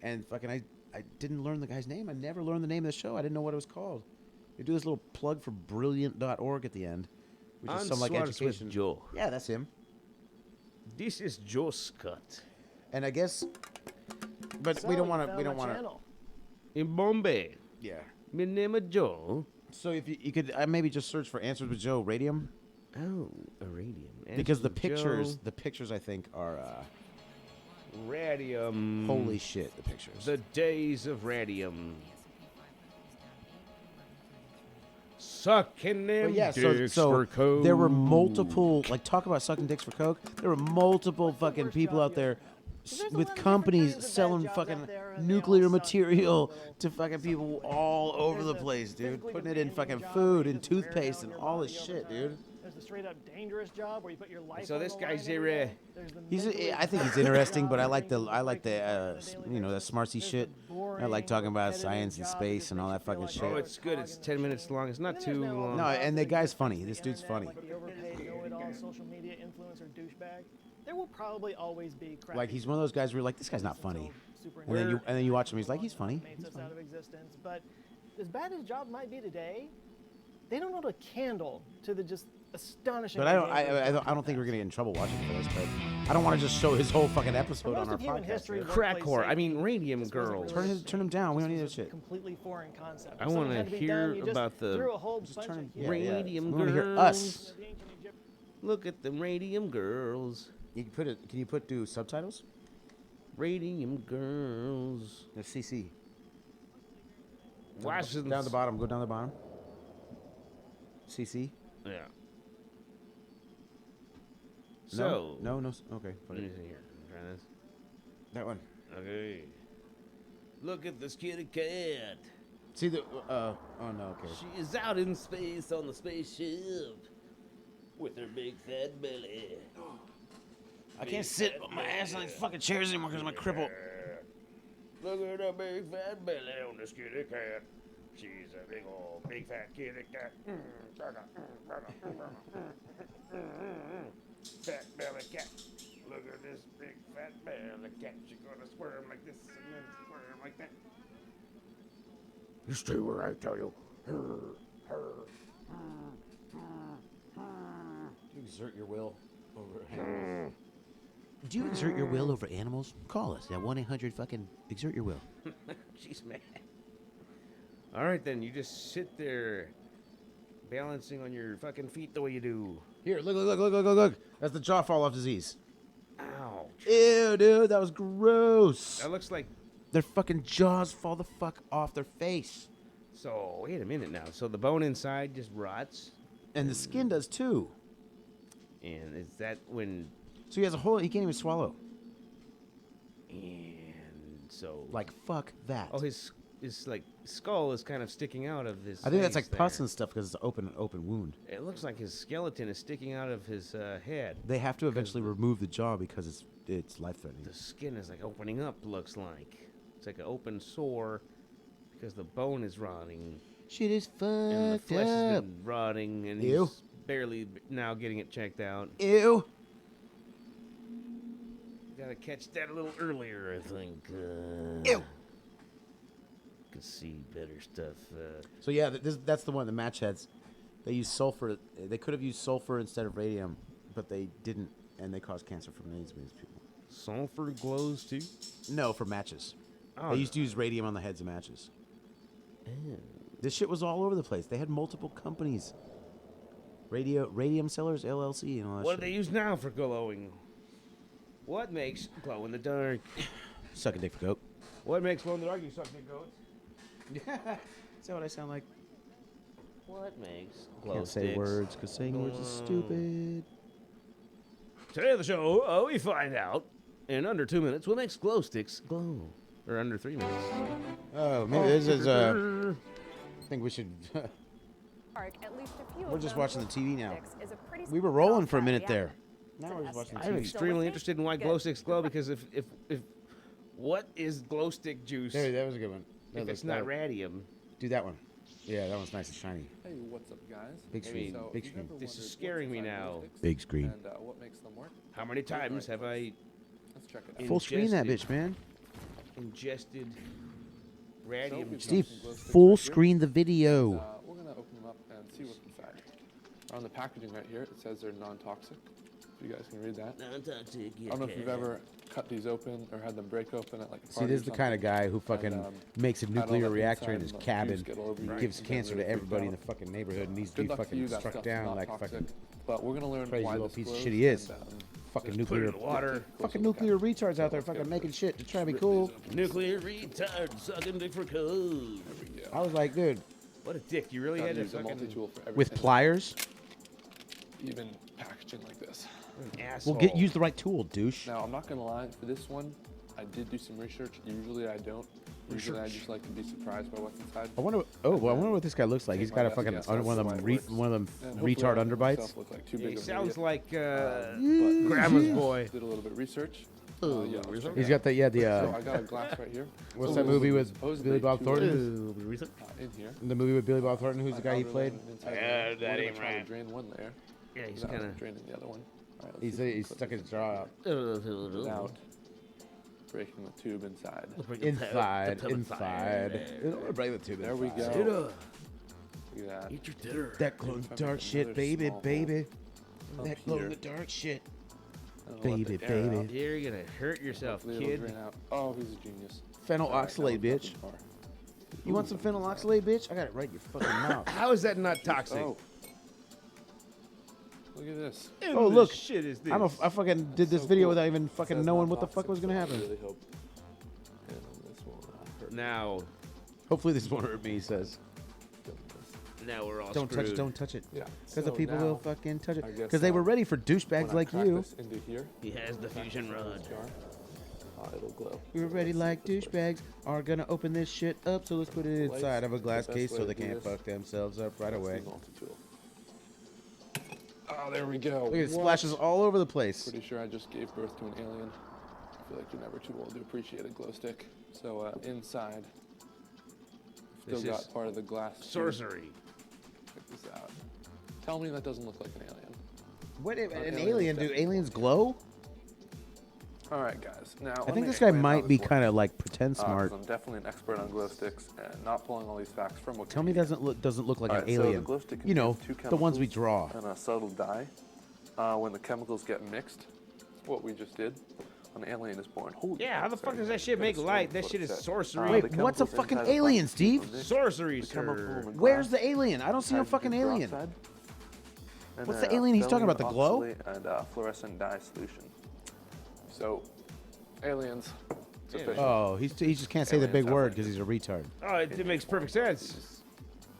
And fucking, I didn't learn the guy's name. I never learned the name of the show. I didn't know what it was called. They do this little plug for brilliant.org at the end, which is some like Answers with education. Joe. Yeah, that's him. This is Joe Scott. And I guess, but we don't want to. We don't want to. In Bombay. Yeah. My name is Joe. So if you could maybe just search for Answers with Joe Radium, Oh, a radium. because the Answers with pictures I think are Joe. Radium. holy shit. The pictures. The days of radium. Sucking them But yeah, dicks for coke. there were multiple, like, talk about sucking dicks for coke. There were multiple fucking people out there with companies selling fucking nuclear material to fucking people all over the place, dude. Putting it in fucking food and toothpaste and all this shit, dude. There's the straight up dangerous job where you put your life. So on this the guy's line here, every day. There's the He's, mentally I think he's tough interesting, job but I where like you the, break I like the, the law on a daily you know, that basis. smartsy There's the shit. I like talking boring, about repetitive science and job that space just and all makes that you feel fucking like Oh, shit. it's good. It's 10 minutes long. It's not And then too there's long. No, and the guy's funny. This dude's funny. Like the overpaid know-it-all social media influencer douchebag. There will probably always be crappy Like, he's one of those guys where you're like, this guy's not until funny. super And then you, intense and then you watch him, he's like, he's funny. makes He's us funny. out of existence. But as bad as job might be today, they don't hold a candle to the just astonishing. But I don't, behavior of I don't think we're gonna get in trouble watching for this. But I don't want to just show his whole fucking For episode most on our of human podcast. history, here. Crack workplace whore. I safety mean, radium just wasn't girls. really Turn him down. We don't need This that was a shit. completely foreign concept. I If something wanna had to be hear done, you just about the- threw a whole Just bunch turn of him- yeah, yeah. Radium We girls. wanna hear us. the ancient Egypt- Look at the radium girls. You can put it. Can you do subtitles? Radium girls. The CC. Washington. Down the bottom. Go down the bottom. CC. Yeah. So no. Okay, What is it here? Try this. that one. Okay. Look at this kitty cat. See the oh no, okay. She is out in space on the spaceship with her big fat belly. I can't sit on my ass on these fucking chairs anymore because I'm a cripple. Look at the big fat belly on this kitty cat. She's a big old big fat kitty cat. Fat belly cat. Look at this big fat belly cat. She's gonna squirm like this and then squirm like that. You stay where I tell you. You exert your will over animals. Do you exert your will over animals? Call us at 1-800 fucking exert your will. She's mad. All right, then. You just sit there balancing on your fucking feet the way you do. Here, look. That's the jaw fall off disease. Ouch. Ew, dude, that was gross. That looks like... Their fucking jaws fall the fuck off their face. So, wait a minute now. So the bone inside just rots? And the skin does too. And is that when... So he has a hole, he can't even swallow. And so... Like, fuck that. Oh, his like skull is kind of sticking out of his I think that's face like pus there. and stuff because it's an open wound. It looks like his skeleton is sticking out of his head. They have to eventually remove the jaw because it's life-threatening. The skin is like opening up, looks like. It's like an open sore because the bone is rotting. Shit is And the fucked flesh has up. been rotting, and Ew. he's barely now getting it checked out. Ew. Gotta catch that a little earlier, I think. Ew. Could see better stuff. So yeah, that's the one. The match heads, they use sulfur. They could have used sulfur instead of radium, but they didn't, and they caused cancer from these people. Sulfur glows too? No, for matches. Oh, They used to use radium on the heads of matches. This shit was all over the place. They had multiple companies. Radium Sellers LLC and all that What shit. do they use now for glowing? What makes glow in the dark? Suck a dick for coke. What makes glow in the dark? You suck dick goats. Is that what I sound like? What makes glow Can't say sticks? words because saying words is stupid. Today on the show, we find out in under 2 minutes what makes glow sticks glow. Or under 3 minutes. Oh, maybe this is. I think we should. At least a few We're of just them watching the TV now. is a pretty We were small rolling for a downside, minute yeah. there. Now we're just watching the I'm TV. extremely interested in why glow sticks glow because if what is glow stick juice There, that was a good one. if it's not radium? Do that one. Yeah, that one's nice and shiny. Hey, what's up, guys? Big screen. So, Big you've screen. ever This is wondered scaring what's me inside now. glue sticks Big screen. And what makes them work? How many times have I Let's check it out. Full screen that ingested- bitch, man. ingested radium we've juice? got some glow sticks Full right here. screen the video. We're gonna open them up and see what's inside. On the packaging right here, it says they're non-toxic. If you guys can read that. Non-toxic. I don't know if you've ever cut these open or had them break open at like a See, party this or is the kind of something. guy who fucking And, makes a had all nuclear that reactor inside in his and the cabin, juice get all over you. gives You get cancer to really freaked everybody in out. the fucking neighborhood, and needs to Good be luck to you, fucking that struck stuff's down not like toxic. fucking But we're gonna learn crazy why little this piece of glows shit he is. and, fucking Just put it nuclear. in the water. Fucking nuclear retards out there fucking making shit to try to be cool. Nuclear retard sucking dick for code. I was like, dude, What a dick! You really Gotta had to use a fucking multi-tool for everything. with pliers, Even packaging like this. an asshole. well, use the right tool, douche. Now, I'm not gonna lie, for this one, I did do some research. Usually I don't. Usually I just like to be surprised by what's inside. I wonder. I wonder what this guy looks like. Take He's my got a best fucking guess, one that's of the them way it works. one of them And hopefully retard I don't make underbites. myself look like too He big of an sounds idiot. like But grandma's did boy. a little bit of research. Oh, Yeah, let's check He's it got out. the So I got a glass right here. what's So that movie with supposedly Billy Bob two Thornton? layers, in here. The movie with Billy Bob Thornton, who's the An guy he outer played? layer and an inside Yeah, layer. that We're gonna ain't try to right. drain one layer. Yeah, he's without kind of. draining the other one. All right, let's see if we He's can stuck clip his this jaw out. without breaking the tube inside. Inside. Break the tube There we inside. go. Look at that. Eat your dinner. That glow in the dark shit, baby, baby. That glow in the dark shit. Baby, baby. You're gonna hurt yourself, Hopefully it'll kid. drain out. Oh, he's a genius. Phenyl All right, oxalate, now bitch. it's not You want some phenyl oxalate, bitch? I got it right in your fucking mouth. How is that not toxic? Oh. Look at this. In Oh, the look. shit is this? I fucking did this So video cool. without even fucking Says knowing what the non-toxic, fuck was gonna so I happen. really hope this won't hurt. Now, Hopefully this won't hurt me, he says. Now we're all Don't touch screwed. it. Don't touch it. Yeah. Because the So people now, will fucking touch it. I guess, Because they were ready for douchebags when I like crack you. this into here, He has the fusion rod. it'll glow. We were ready like douchebags are gonna open this shit up, so let's put it Lights, inside of a glass the best case way so to they do can't this. fuck themselves up right That's the away. multi-tool. Oh, there we go. Look, it What? splashes all over the place. Pretty sure I just gave birth to an alien. I feel like you're never too old to appreciate a glow stick. So inside, still This got is part of the glass. tube. Sorcery. Check this out. Tell me that doesn't look like an alien. What? An alien alien? Do aliens glow? All right, guys. Now I think this guy might be kind of like pretend smart. I'm definitely an expert on glow sticks and not pulling all these facts from Wikipedia. Tell me doesn't look like All an right, so the alien. glow stick You know, contains two the ones we chemicals draw. and a subtle dye. When the chemicals get mixed, what we just did, an alien is born. Holy Yeah, how the shit, fuck does sorry. that shit make That's light? what That shit it is said. sorcery. Wait, the what's a chemicals fucking inside the alien, plastic Steve? are mixed. Sorcery, The chemical sir. in Where's glass the alien? I don't see no has fucking hydrogen alien. peroxide and What's then the alien he's talking about, the thallium glow? oxalate and fluorescent dye solution. So, aliens. It's Yeah. official. Oh, he just can't say the Aliens big have word like because he's a retard. Oh, it makes perfect sense. These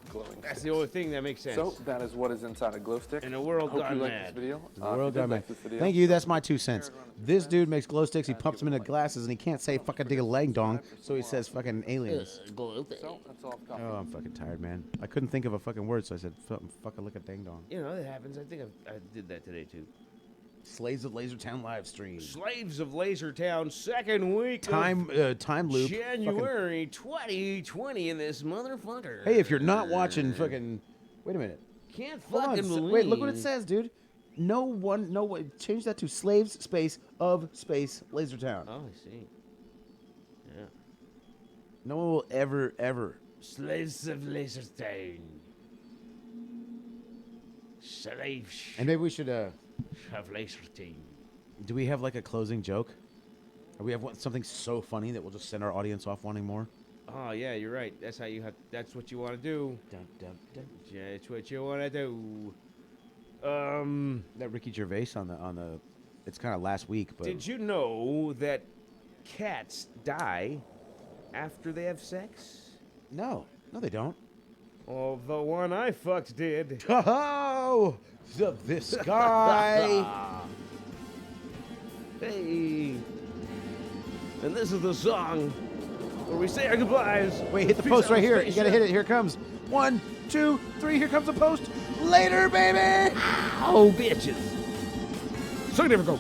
glowing That's sticks. the only thing that makes sense. So that is what is inside a glow stick. In a world Hope gone you like mad. this video. The world got me. This video, Thank you. That's my 2 cents. This dude makes glow sticks. He pumps them into glasses, and he can't say fucking dig a leg dong, so he says fucking aliens. So that's all I've got. Oh, I'm fucking tired, man. I couldn't think of a fucking word, so I said fucking look at ding dong. You know, it happens. I think I did that today, too. Slaves of Lasertown live stream. Slaves of Lasertown, second week Time loop. January 2020 in this motherfucker. Hey, if you're not watching fucking, wait a minute. Can't Hold on. fucking believe. Wait, look what it says, dude. No one. Change that to slaves space of space Lasertown. Oh, I see. Yeah. No one will ever. Slaves of Lasertown. Slaves And maybe we should. of Lasertown. Do we have like a closing joke? Or we have something so funny that we'll just send our audience off wanting more? Oh yeah, you're right. That's how you have. That's what you want to do. Dun, dun, dun. That's what you want to do. That Ricky Gervais on the. It's kind of last week, but Did you know that cats die after they have sex? no, they don't. Well, the one I fucked did. Oh, this guy. Hey. And this is the song where we say our goodbyes. Wait, hit the Peace post out, right here. You spaceship. gotta hit it. Here it comes. 1, 2, 3. Here comes the post. Later, baby. Oh, bitches. So you never go.